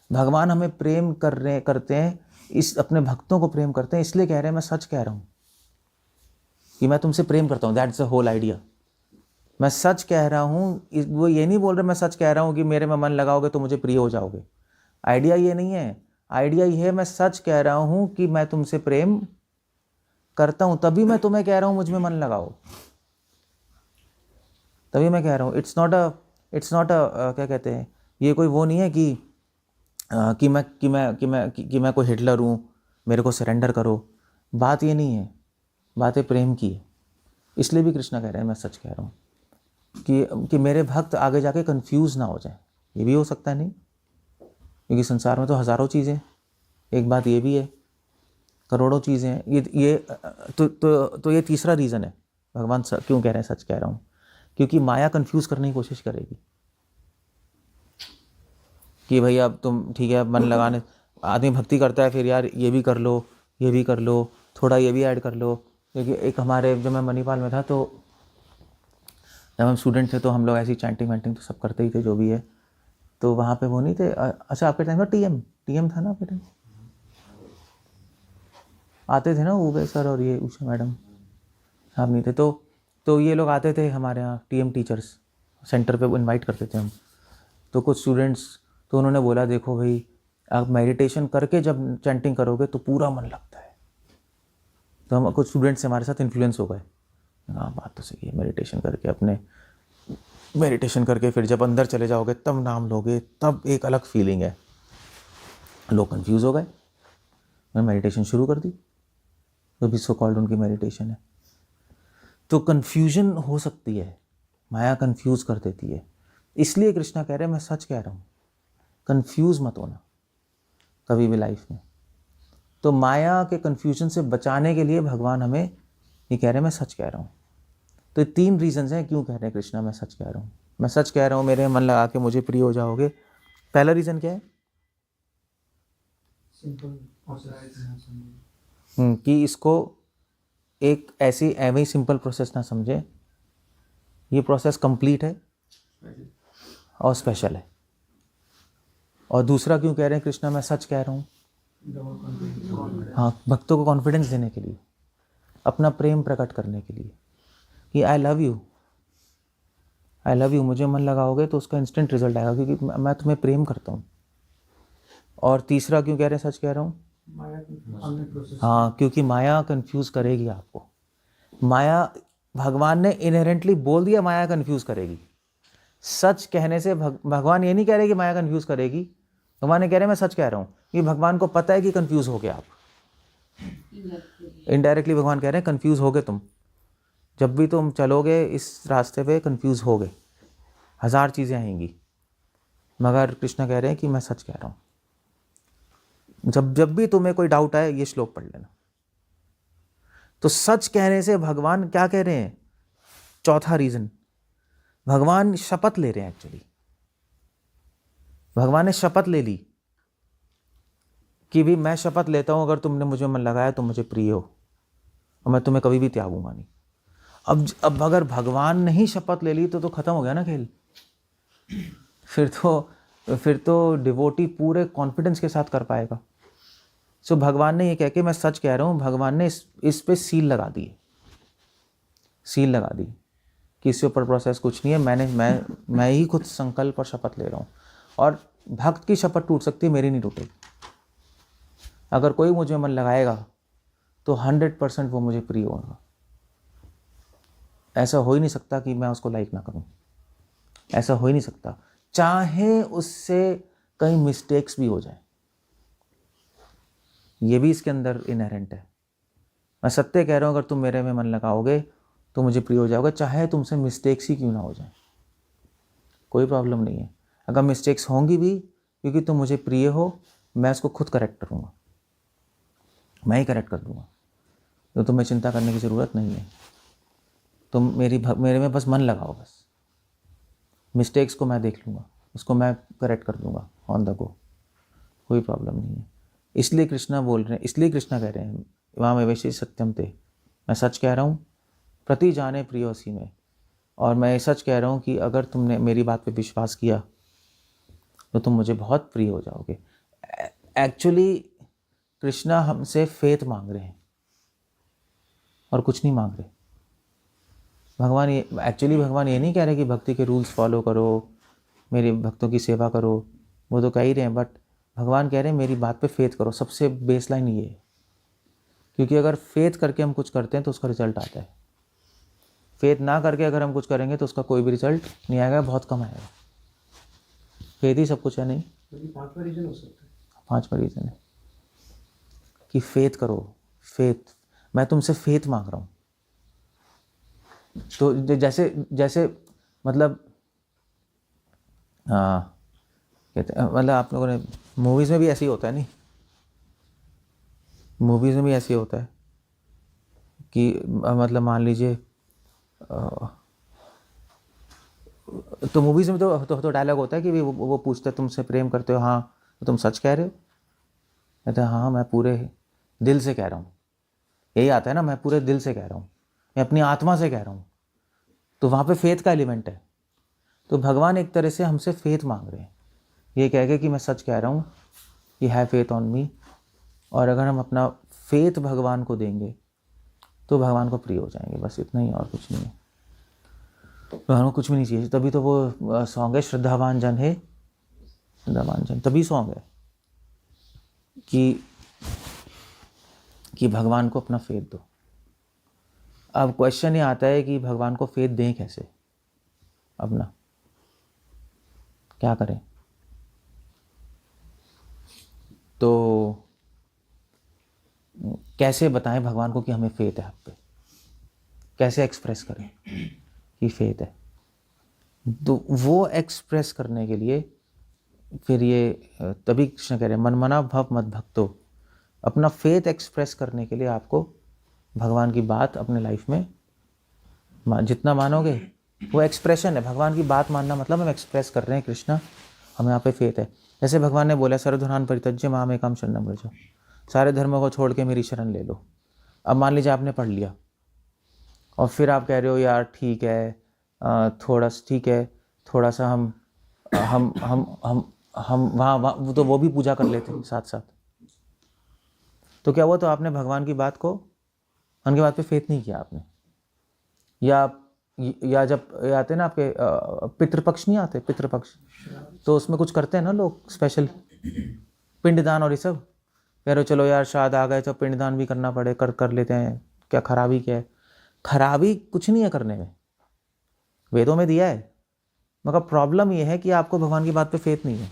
[SPEAKER 1] भगवान हमें प्रेम करते हैं, इस अपने भक्तों को प्रेम करते हैं, इसलिए कह रहे हैं मैं सच कह रहा हूँ कि मैं तुमसे प्रेम करता हूँ। That's the whole idea. मैं सच कह रहा हूँ, वो ये नहीं बोल रहे मैं सच कह रहा हूँ कि मेरे में मन लगाओगे तो मुझे प्रिय हो जाओगे। आइडिया ये नहीं है, आइडिया ये है मैं सच कह रहा हूँ कि मैं तुमसे प्रेम करता हूँ, तभी मैं तुम्हें कह रहा हूँ मुझ में मन लगाओ, तभी मैं कह रहा हूँ। इट्स नॉट अ क्या कहते हैं, ये कोई वो नहीं है कि मैं कोई हिटलर हूँ, मेरे को सरेंडर करो। बात ये नहीं है, बात है प्रेम की है। इसलिए भी कृष्णा कह रहे हैं मैं सच कह रहा हूँ कि मेरे भक्त आगे जाके कंफ्यूज ना हो जाए। ये भी हो सकता है नहीं, क्योंकि संसार में तो हज़ारों चीज़ें, एक बात ये भी है करोड़ों चीज़ें हैं। ये तो ये तीसरा रीज़न है भगवान क्यों कह रहे हैं सच कह रहा हूँ, क्योंकि माया कंफ्यूज करने की कोशिश करेगी कि भाई अब तुम ठीक है मन लगाने, आदमी भक्ति करता है फिर यार ये भी कर लो, ये भी कर लो, थोड़ा ये भी ऐड कर लो। क्योंकि एक हमारे, जब मैं मणिपाल में था तो जब हम स्टूडेंट थे तो हम लोग ऐसी चैंटिंग वैंटिंग तो सब करते ही थे जो भी है। तो वहाँ पे वो नहीं थे, अच्छा आपके टाइम में टीएम था ना आपके टाइम? आते थे ना उबे सर और ये उषा मैडम, आप नहीं थे तो ये लोग आते थे हमारे यहाँ, टीएम टीचर्स सेंटर पे इनवाइट करते थे हम। तो कुछ स्टूडेंट्स, तो उन्होंने बोला देखो भाई आप मेडिटेशन करके जब चैंटिंग करोगे तो पूरा मन लगता है। तो हम कुछ स्टूडेंट्स हमारे साथ इन्फ्लुएंस हो गए, हाँ बात तो सही है, मेडिटेशन करके फिर जब अंदर चले जाओगे तब नाम लोगे, तब एक अलग फीलिंग है। लोग कंफ्यूज हो गए, मैंने मेडिटेशन शुरू कर दी, जो भी सो कॉल्ड उनकी मेडिटेशन है। तो कंफ्यूजन हो सकती है, माया कंफ्यूज कर देती है। इसलिए कृष्णा कह रहे हैं मैं सच कह रहा हूँ, कंफ्यूज मत होना कभी भी लाइफ में। तो माया के कंफ्यूजन से बचाने के लिए भगवान हमें ये कह रहे हैं मैं सच कह रहा हूँ। तो 3 रीजंस हैं क्यों कह रहे हैं कृष्णा मैं सच कह रहा हूँ। मैं सच कह रहा हूँ, मेरे मन लगा के मुझे प्रिय हो जाओगे। पहला रीजन क्या है?
[SPEAKER 4] सिंपल
[SPEAKER 1] कि इसको एक ऐसी एवं सिंपल प्रोसेस ना समझे, ये प्रोसेस कंप्लीट है और स्पेशल है। और दूसरा क्यों कह रहे हैं कृष्णा मैं सच कह रहा हूँ? हाँ, भक्तों को कॉन्फिडेंस देने के लिए, अपना प्रेम प्रकट करने के लिए कि आई लव यू, मुझे मन लगाओगे तो उसका इंस्टेंट रिजल्ट आएगा क्योंकि मैं तुम्हें प्रेम करता हूँ। और तीसरा क्यों कह रहे हैं सच कह रहा हूँ? हाँ, क्योंकि माया कंफ्यूज करेगी आपको। माया, भगवान ने इनहेरेंटली बोल दिया माया कंफ्यूज करेगी। सच कहने से भगवान ये नहीं कह रहे कि माया कंफ्यूज करेगी, भगवान ने कह रहे मैं सच कह रहा हूँ कि भगवान को पता है कि कंफ्यूज हो गए आप। इनडायरेक्टली भगवान कह रहे हैं कंफ्यूज हो गए तुम, जब भी तुम चलोगे इस रास्ते पे कंफ्यूज हो गए, 1000 चीज़ें आएंगी। मगर कृष्ण कह रहे हैं कि मैं सच कह रहा हूँ। जब भी तुम्हें कोई डाउट आए ये श्लोक पढ़ लेना। तो सच कहने से भगवान क्या कह रहे हैं? चौथा रीजन, भगवान शपथ ले रहे हैं। एक्चुअली भगवान ने शपथ ले ली कि भी मैं शपथ लेता हूं अगर तुमने मुझे मन लगाया तो मुझे प्रिय हो और मैं तुम्हें कभी भी त्यागूंगा नहीं। अब अगर भगवान ने ही शपथ ले ली तो खत्म हो गया ना खेल। फिर तो डिवोटी पूरे कॉन्फिडेंस के साथ कर पाएगा। सो भगवान ने ये कह के मैं सच कह रहा हूँ, भगवान ने इस पे सील लगा दी कि इसके ऊपर प्रोसेस कुछ नहीं है। मैं ही खुद संकल्प और शपथ ले रहा हूँ। और भक्त की शपथ टूट सकती है, मेरी नहीं टूटेगी। अगर कोई मुझे मन लगाएगा तो 100% वो मुझे प्रिय होगा। ऐसा हो ही नहीं सकता कि मैं उसको लाइक ना करूं, ऐसा हो ही नहीं सकता, चाहे उससे कई मिस्टेक्स भी हो जाए। ये भी इसके अंदर इनहेरेंट है। मैं सत्य कह रहा हूं, अगर तुम मेरे में मन लगाओगे तो मुझे प्रिय हो जाओगे, चाहे तुमसे मिस्टेक्स ही क्यों ना हो जाए, कोई प्रॉब्लम नहीं है। अगर मिस्टेक्स होंगी भी, क्योंकि तुम मुझे प्रिय हो, मैं उसको खुद करेक्ट करूँगा, मैं ही करेक्ट कर दूँगा। तो तुम्हें चिंता करने की ज़रूरत नहीं है। तुम मेरे में बस मन लगाओ, बस मिस्टेक्स को मैं देख लूँगा, उसको मैं करेक्ट कर दूँगा ऑन द गो, कोई प्रॉब्लम नहीं है। इसलिए कृष्णा बोल रहे हैं, इसलिए कृष्णा कह रहे हैं इमाम एवेशी सत्यम ते, मैं सच कह रहा हूँ, प्रति जाने प्रियोसी में। और मैं सच कह रहा हूँ कि अगर तुमने मेरी बात पे विश्वास किया तो तुम मुझे बहुत प्रिय हो जाओगे। एक्चुअली कृष्णा हमसे फेथ मांग रहे हैं और कुछ नहीं मांग रहे। भगवान ये नहीं कह रहे कि भक्ति के रूल्स फॉलो करो, मेरे भक्तों की सेवा करो, वो तो कह ही रहे हैं, बट भगवान कह रहे हैं मेरी बात पे फेथ करो। सबसे बेसलाइन ये है, क्योंकि अगर फेथ करके हम कुछ करते हैं तो उसका रिजल्ट आता है। फेथ ना करके अगर हम कुछ करेंगे तो उसका कोई भी रिजल्ट नहीं आएगा, बहुत कम आएगा। फेथ ही सब कुछ है नहीं।
[SPEAKER 4] 5वां रीजन हो सकता है।
[SPEAKER 1] 5वां रीजन है कि फेथ करो। फेथ, मैं तुमसे फेथ मांग रहा हूँ। तो जैसे मतलब कहते हैं, मतलब आप लोगों ने मूवीज़ में भी ऐसे ही होता है, नहीं? मूवीज़ में भी ऐसे ही होता है कि मतलब मान लीजिए तो मूवीज़ में तो डायलॉग होता है कि वो पूछते तुमसे प्रेम करते हो, हाँ तो तुम सच कह रहे हो, कहते हैं हाँ मैं पूरे दिल से कह रहा हूँ। यही आता है ना, मैं पूरे दिल से कह रहा हूँ, मैं अपनी आत्मा से कह रहा हूँ। तो वहाँ पे फेथ का एलिमेंट है। तो भगवान एक तरह से हमसे फेथ मांग रहे हैं, ये कह के कि मैं सच कह रहा हूँ, you have faith on me. और अगर हम अपना फेथ भगवान को देंगे तो भगवान को प्रिय हो जाएंगे, बस इतना ही, और कुछ नहीं है। भगवान को कुछ भी नहीं चाहिए। तभी तो वो सॉन्ग है श्रद्धावान जन है, श्रद्धावान जन, तभी सॉन्ग है कि भगवान को अपना फेथ दो। अब क्वेश्चन ये आता है कि भगवान को फेथ दें कैसे, अपना क्या करें। तो कैसे बताएं भगवान को कि हमें फेथ है आप पे, कैसे एक्सप्रेस करें कि फेथ है। तो वो एक्सप्रेस करने के लिए फिर ये तभी कृष्ण कह रहे हैं मनमना भव मद भक्तो। अपना फेथ एक्सप्रेस करने के लिए आपको भगवान की बात अपने लाइफ में जितना मानोगे वो एक्सप्रेशन है। भगवान की बात मानना मतलब हम एक्सप्रेस कर रहे हैं कृष्णा हमें यहाँ पे फेथ है। जैसे भगवान ने बोला सर्वधर्मान् परित्यज्य माम एकम शरणं व्रज, सारे धर्मों को छोड़ के मेरी शरण ले लो। अब मान लीजिए आपने पढ़ लिया और फिर आप कह रहे हो यार ठीक है, थोड़ा सा हम वहाँ तो वो भी पूजा कर लेते हैं साथ साथ। तो क्या हुआ, तो आपने भगवान की बात को, उनकी बात पे फेथ नहीं किया आपने। या जब आते ना आपके पितृपक्ष नहीं आते, पितृपक्ष, तो उसमें कुछ करते हैं ना लोग स्पेशल, पिंडदान और ये सब। कह रहे हो चलो यार श्राद्ध आ गए तो पिंडदान भी करना पड़े, कर लेते हैं, क्या खराबी क्या है। खराबी कुछ नहीं है करने में, वेदों में दिया है। मगर प्रॉब्लम ये है कि आपको भगवान की बात पे फेथ नहीं है।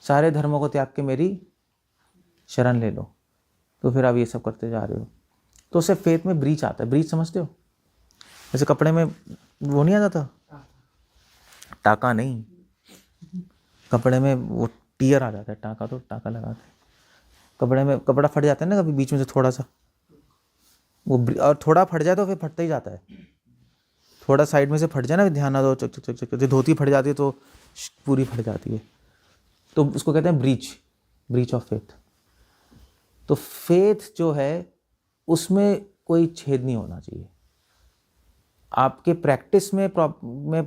[SPEAKER 1] सारे धर्मों को त्याग के मेरी शरण ले लो, तो फिर आप ये सब करते जा रहे हो, तो उससे फेथ में ब्रीच आता है। ब्रीच समझते हो, जैसे कपड़े में वो नहीं आता था, टाका नहीं, कपड़े में वो टीयर आ जाता है, टाका तो टाका लगाते हैं। कपड़े में कपड़ा फट जाता है ना कभी बीच में से थोड़ा सा, वो और थोड़ा फट जाए तो फिर फटता ही जाता है। थोड़ा साइड में से फट जाए ना, ध्यान ना दो, चक चक चक चक, धोती फट जाती है तो पूरी फट जाती है, तो उसको कहते हैं ब्रीच ऑफ फेथ। तो फेथ जो है उसमें कोई छेद नहीं होना चाहिए। आपके प्रैक्टिस में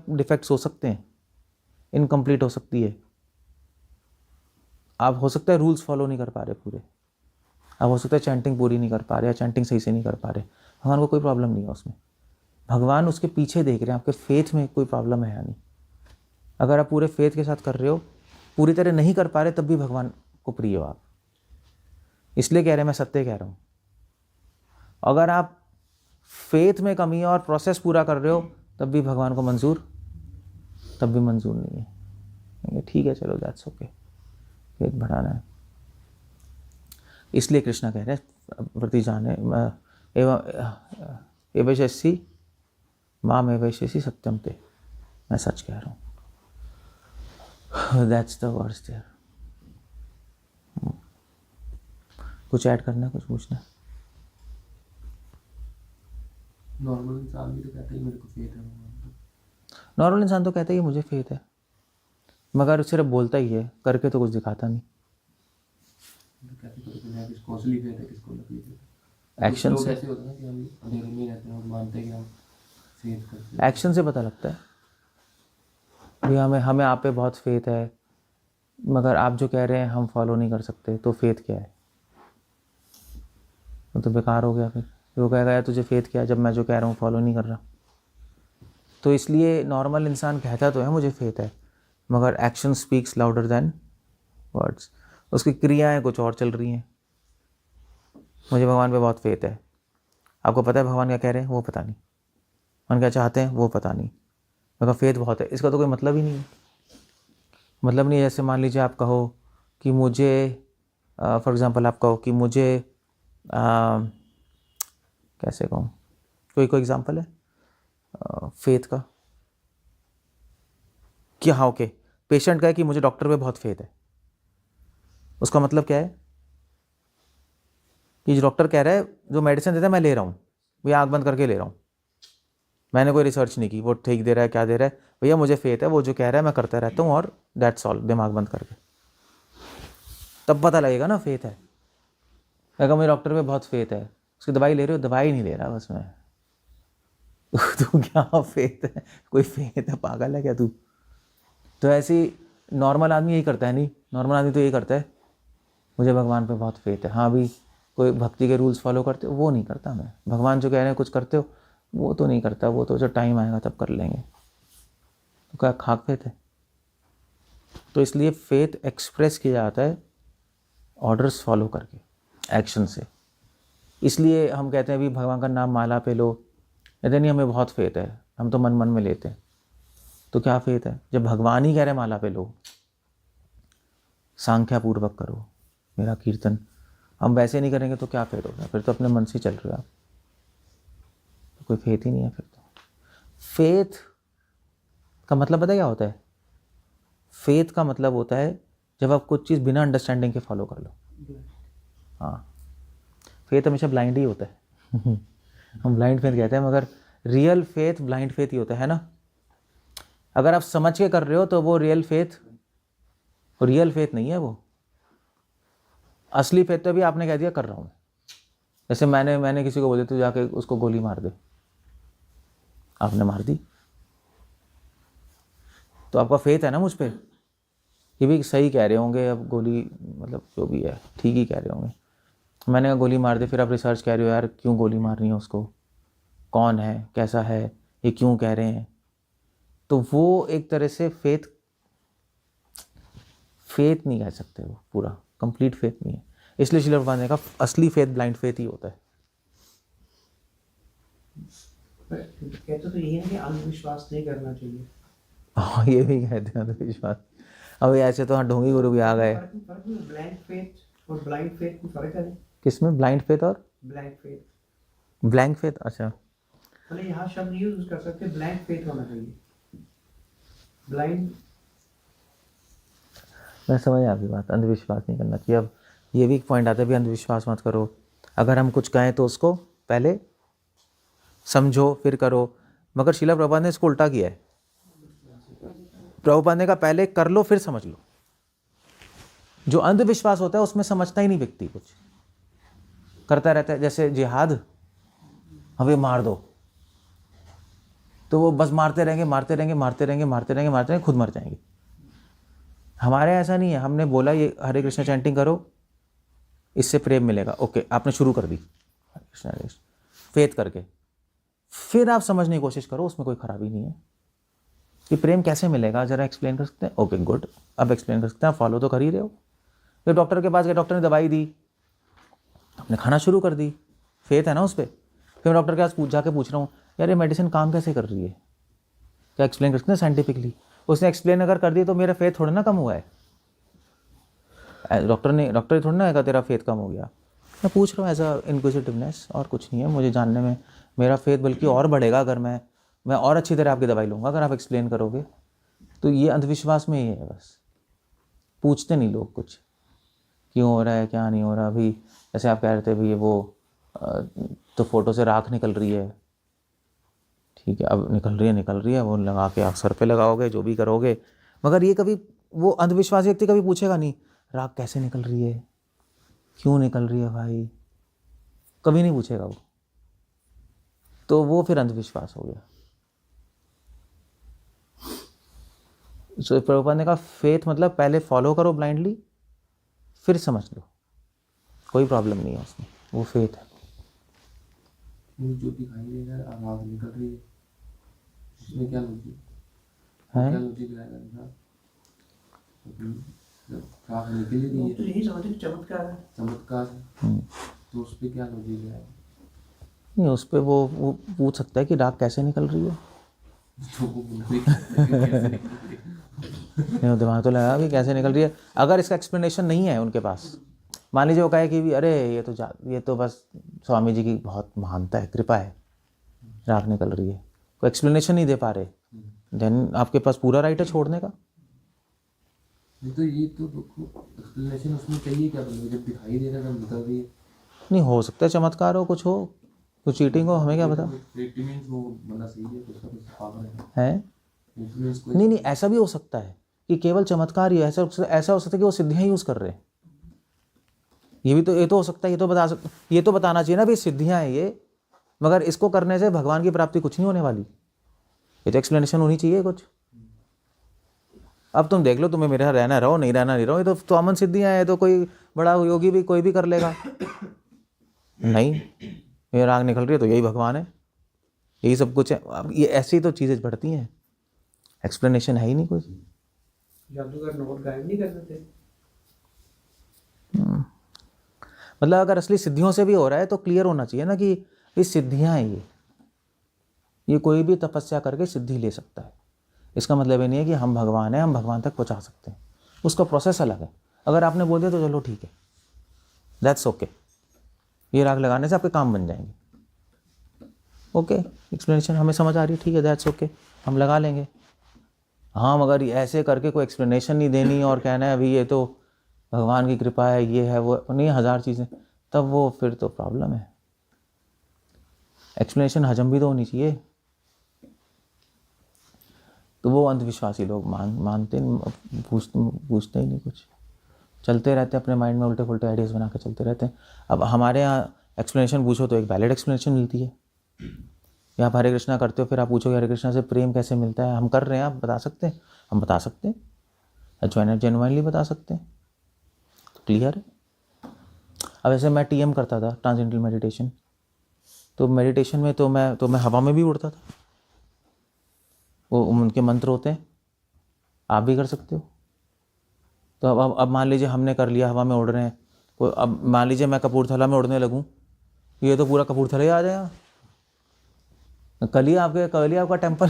[SPEAKER 1] डिफेक्ट्स हो सकते हैं, इनकम्प्लीट हो सकती है, आप हो सकता है रूल्स फॉलो नहीं कर पा रहे पूरे, आप हो सकता है चैंटिंग पूरी नहीं कर पा रहे या चैंटिंग सही से नहीं कर पा रहे। भगवान को कोई प्रॉब्लम नहीं है उसमें, भगवान उसके पीछे देख रहे हैं आपके फेथ में कोई प्रॉब्लम है या नहीं। अगर आप पूरे फेथ के साथ कर रहे हो, पूरी तरह नहीं कर पा रहे, तब भी भगवान को प्रिय हो आप, इसलिए कह रहे हैं, मैं सत्य कह रहा हूँ। अगर आप फेथ में कमी है और प्रोसेस पूरा कर रहे हो, तब भी भगवान को मंजूर नहीं है। ठीक है चलो दैट्स ओके, फेथ बढ़ाना है। इसलिए कृष्णा कह रहे हैं प्रति जाने एवं माम एवैष्यसि सत्यम ते, मैं सच कह रहा हूँ। That's the words there. कुछ ऐड करना है, कुछ पूछना है?
[SPEAKER 3] नॉर्मल इंसान भी तो कहता है मेरे को फेथ है भगवान पे।
[SPEAKER 1] नॉर्मल इंसान तो कहता है कि मुझे फेथ है, मगर सिर्फ बोलता ही है, करके तो कुछ दिखाता नहीं।
[SPEAKER 3] तो कहते हैं किसको असली फेथ है, किसको नकली फेथ है।
[SPEAKER 1] एक्शन
[SPEAKER 3] लोग
[SPEAKER 1] से,
[SPEAKER 3] ऐसे होते हैं ना कि हम अंधेरे में रहते हैं और मानते हैं कि हम फेथ करते हैं।
[SPEAKER 1] एक्शन से पता लगता है भी हमें आप पे बहुत फेथ है, मगर आप जो कह रहे हैं हम फॉलो नहीं कर सकते, तो फेथ क्या है? वो तो बेकार हो गया। फिर वो कहेगा यार तुझे फेथ क्या है जब मैं जो कह रहा हूँ फॉलो नहीं कर रहा। तो इसलिए नॉर्मल इंसान कहता तो है मुझे फेथ है, मगर action speaks louder than words. उसकी क्रियाएं कुछ और चल रही हैं। मुझे भगवान पे बहुत फेथ है, आपको पता है भगवान क्या कह रहे हैं वो पता नहीं, भगवान क्या चाहते हैं वो पता नहीं, मगर फेथ बहुत है, इसका तो कोई मतलब ही नहीं है। मतलब नहीं है, जैसे मान लीजिए आप कहो कि मुझे फॉर एग्जांपल आप कहो कि मुझे कैसे कहूँ, कोई एग्जांपल है फेथ का कि हाँ ओके, पेशेंट का है कि मुझे डॉक्टर पे बहुत फेथ है, उसका मतलब क्या है कि जो डॉक्टर कह रहा है जो मेडिसिन देता है मैं ले रहा हूँ, वो आँख बंद करके ले रहा हूँ, मैंने कोई रिसर्च नहीं की वो ठीक दे रहा है क्या दे रहा है, भैया मुझे फेथ है, वो जो कह रहा है मैं करता रहता हूँ और दैट्स ऑल, दिमाग बंद करके। तब पता लगेगा ना फेथ है। अगर मेरे डॉक्टर पे बहुत फेथ है, उसकी दवाई ले रहे हो, दवाई नहीं ले रहा बस मैं तू क्या फेथ है, कोई फेथ है, पागल है क्या तू? तो ऐसे ही नॉर्मल आदमी यही करता है, नहीं नॉर्मल आदमी तो यही करता है, मुझे भगवान पे बहुत फेथ है। हाँ भी कोई भक्ति के रूल्स फॉलो करते हो, वो नहीं करता मैं। भगवान जो कह रहे हैं कुछ करते हो, वो तो नहीं करता, वो तो जब टाइम आएगा तब कर लेंगे। तो क्या खाक फेथ है? तो इसलिए फेथ एक्सप्रेस किया जाता है ऑर्डर्स फॉलो करके, एक्शन से। इसलिए हम कहते हैं भी भगवान का नाम माला पे लो, कहते नहीं हमें बहुत फेथ है, हम तो मन मन में लेते हैं। तो क्या फेथ है जब भगवान ही कह रहे माला पे लो, सांख्या पूर्वक करो मेरा कीर्तन, हम वैसे नहीं करेंगे तो क्या फेथ होगा? फिर तो अपने मन से चल रहे हो आप, तो कोई फेथ ही नहीं है फिर तो। फेथ का मतलब पता है क्या होता है? फेथ का मतलब होता है जब आप कुछ चीज़ बिना अंडरस्टैंडिंग के फॉलो कर लो। हाँ, फेथ हमेशा ब्लाइंड ही होता है हम ब्लाइंड फेथ कहते हैं, मगर रियल फेथ ब्लाइंड फेथ ही होता है ना। अगर आप समझ के कर रहे हो तो वो रियल फेथ नहीं है, वो असली फेथ तो भी आपने कह दिया कर रहा हूँ। जैसे मैंने किसी को बोले तो जाके उसको गोली मार दे, आपने मार दी, तो आपका फेथ है ना मुझ पर कि भी सही कह रहे होंगे, अब गोली मतलब जो भी है ठीक ही कह रहे होंगे। मैंने कहा गोली मार दे, फिर आप रिसर्च कह रहे हो यार क्यों गोली मारनी है उसको, कौन है, कैसा है, ये क्यों कह रहे हैं। तो वो एक तरह से फेथ नहीं कह सकते, वो पूरा कंप्लीट फेथ नहीं है। इसलिए श्रील प्रभुपाद ने कहा असली फेथ ब्लाइंड फेथ ही होता है।
[SPEAKER 4] कहते तो ये है कि अंधविश्वास नहीं करना चाहिए।
[SPEAKER 1] हाँ ये भी कहते हैं अंधविश्वास। अब ऐसे तो हाँ ढोंगी गुरु भी आ गए।
[SPEAKER 4] ब्लाइंड फेथ और ब्लाइंड फेथ में फर्क है?
[SPEAKER 1] किसमें ब्लाइंड फेथ और
[SPEAKER 4] ब्लैंक फेथ,
[SPEAKER 1] ब्लैंक फेथ? अच्छा,
[SPEAKER 4] मतलब यहाँ शब्द यूज कर सकते, ब्लैंक फेथ होना चाहिए। ब्लाइंड,
[SPEAKER 1] मैं समझ आपकी बात, अंधविश्वास नहीं करना चाहिए। अब ये भी एक पॉइंट आता है भी अंधविश्वास मत करो, अगर हम कुछ कहें तो उसको पहले समझो फिर करो। मगर श्रील प्रभुपाद ने इसको उल्टा किया है। प्रभुपाद ने कहा पहले कर लो फिर समझ लो। जो अंधविश्वास होता है उसमें समझता ही नहीं व्यक्ति, कुछ करता रहता है। जैसे जिहाद, हमें मार दो, तो वो बस मारते रहेंगे, खुद मर जाएंगे। हमारे ऐसा नहीं है, हमने बोला ये हरे कृष्ण चैंटिंग करो, इससे प्रेम मिलेगा, ओके आपने शुरू कर दी हरे कृष्ण फेथ करके, फिर आप समझने की कोशिश करो, उसमें कोई खराबी नहीं है कि प्रेम कैसे मिलेगा, जरा एक्सप्लेन कर सकते हैं, ओके गुड, अब एक्सप्लेन कर सकते हैं, फॉलो तो कर ही रहे हो। फिर डॉक्टर के पास गए, डॉक्टर ने दवाई दी, आपने खाना शुरू कर दी, फेथ है ना उस पर। फिर मैं डॉक्टर के पास जाके पूछ रहा हूँ यार ये मेडिसिन काम कैसे कर रही है, क्या एक्सप्लेन कर सकते हैं साइंटिफिकली? उसने एक्सप्लेन अगर कर दी तो मेरा फेथ थोड़ा ना कम हुआ है। डॉक्टर थोड़ा ना कहा तेरा फेथ कम हो गया। मैं पूछ रहा हूँ एज अ इनक्विजिटिवनेस, और कुछ नहीं है, मुझे जानने में मेरा फेथ बल्कि और बढ़ेगा अगर मैं और अच्छी तरह आपकी दवाई लूँगा अगर आप एक्सप्लेन करोगे। तो ये अंधविश्वास में ही है, बस पूछते नहीं लोग कुछ क्यों हो रहा है क्या नहीं हो रहा। अभी जैसे आप कह रहे थे भाई वो तो फ़ोटो से राख निकल रही है, ठीक है अब निकल रही है, वो लगा के आप सर पे लगाओगे जो भी करोगे, मगर ये कभी वो अंधविश्वासी व्यक्ति कभी पूछेगा नहीं राख कैसे निकल रही है, क्यों निकल रही है भाई, कभी नहीं पूछेगा वो। तो वो फिर अंधविश्वास हो गया। सो प्रभुपाद ने कहा फेथ मतलब पहले फॉलो करो ब्लाइंडली फिर समझ लो, कोई प्रॉब्लम नहीं है उसमें, वो फेथ है।
[SPEAKER 3] मुझे जो दिखाई दे रहा है आवाज निकल रही है, इसमें क्या लॉजिक
[SPEAKER 1] है?
[SPEAKER 3] क्या लॉजिक रहेगा ना? आवाज निकल ही रही
[SPEAKER 4] तो
[SPEAKER 3] है,
[SPEAKER 4] यही समझे कि चमत्कार है।
[SPEAKER 3] चमत्कार है, तो उस पर क्या लॉजिक रहेगा?
[SPEAKER 1] नहीं उस पर वो पूछ सकता है कि राख कैसे निकल रही है,
[SPEAKER 3] तो वो बोलते कैसे निकल रही है?
[SPEAKER 1] नहीं दिमाग तो लगा कि कैसे निकल रही है। अगर इसका एक्सप्लेनेशन नहीं है उनके पास, मान लीजिए वो कहे कि भी अरे ये तो बस स्वामी जी की बहुत महानता है, कृपा है, राख निकल रही है, कोई एक्सप्लेनेशन नहीं दे पा रहे, देन आपके पास पूरा राइट है छोड़ने का।
[SPEAKER 3] नहीं तो ये तो एक्सप्लेनेशन उसमें चाहिए क्या, मतलब जब दिखाई दे रहा है तब निकल रही है।
[SPEAKER 1] नहीं हो सकता है चमत्कार हो, कुछ हो, तो चीटिंग हो हमें क्या पता
[SPEAKER 3] इट मींस वो बंदा सही है, कुछ ना कुछ पागल है।
[SPEAKER 1] है।
[SPEAKER 3] इट मींस कोई
[SPEAKER 1] नहीं नहीं, ऐसा भी हो सकता है कि केवल चमत्कार ही है, ऐसा हो सकता है कि वो सिद्धियां यूज कर रहे हैं। ये तो हो सकता है, ये तो बताना चाहिए ना भी सिद्धियां हैं ये, मगर इसको करने से भगवान की प्राप्ति कुछ नहीं होने वाली। ये तो एक्सप्लेनेशन होनी चाहिए कुछ। अब तुम देख लो, तुम्हें मेरे यहाँ रहना रहो, नहीं रहना नहीं रहो, ये तो कॉमन सिद्धियां हैं, तो कोई बड़ा योगी भी कोई भी कर लेगा। नहीं, ये राग निकल रही है तो यही भगवान है, यही सब कुछ है। अब ये ऐसी तो चीजें बढ़ती हैं, एक्सप्लेनेशन है ही नहीं कुछ।
[SPEAKER 4] जादूगर नोट गायब नहीं कर देते।
[SPEAKER 1] मतलब अगर असली सिद्धियों से भी हो रहा है तो क्लियर होना चाहिए ना कि ये सिद्धियां हैं, ये कोई भी तपस्या करके सिद्धि ले सकता है। इसका मतलब ये नहीं है कि हम भगवान हैं, हम भगवान तक पहुंचा सकते हैं, उसका प्रोसेस अलग है। अगर आपने बोल दिया तो चलो ठीक है, दैट्स ओके, ये राग लगाने से आपके काम बन जाएंगे। ओके, एक्सप्लेनेशन हमें समझ आ रही है, ठीक है, दैट्स ओके, हम लगा लेंगे। हाँ, मगर ऐसे करके कोई एक्सप्लेनेशन नहीं देनी और कहना है अभी ये तो भगवान की कृपा है, ये है वो नहीं, 1000 चीज़ें, तब वो फिर तो प्रॉब्लम है। एक्सप्लेनेशन हजम भी तो होनी चाहिए। तो वो अंधविश्वासी लोग मानते पूछते ही नहीं कुछ, चलते रहते अपने माइंड में, उल्टे पुल्टे आइडियाज़ बना के चलते रहते हैं। अब हमारे यहाँ एक्सप्लेनेशन पूछो तो एक वैलिड एक्सप्लेनेशन मिलती है। या आप हरे कृष्णा करते हो, फिर आप पूछोगे हरे कृष्णा से प्रेम कैसे मिलता है, हम कर रहे हैं, आप बता सकते हैं, हम बता सकते हैं, जेन्युइनली बता सकते हैं, क्लियर है। अब ऐसे मैं टीएम करता था, ट्रांसेंडेंटल मेडिटेशन, तो मेडिटेशन में तो मैं हवा में भी उड़ता था। वो उनके मंत्र होते हैं, आप भी कर सकते हो। तो अब मान लीजिए हमने कर लिया, हवा में उड़ रहे हैं, तो अब मान लीजिए मैं कपूरथला में उड़ने लगूं, ये तो पूरा कपूरथला ही आ जाएगा। कल ही आपका टेम्पल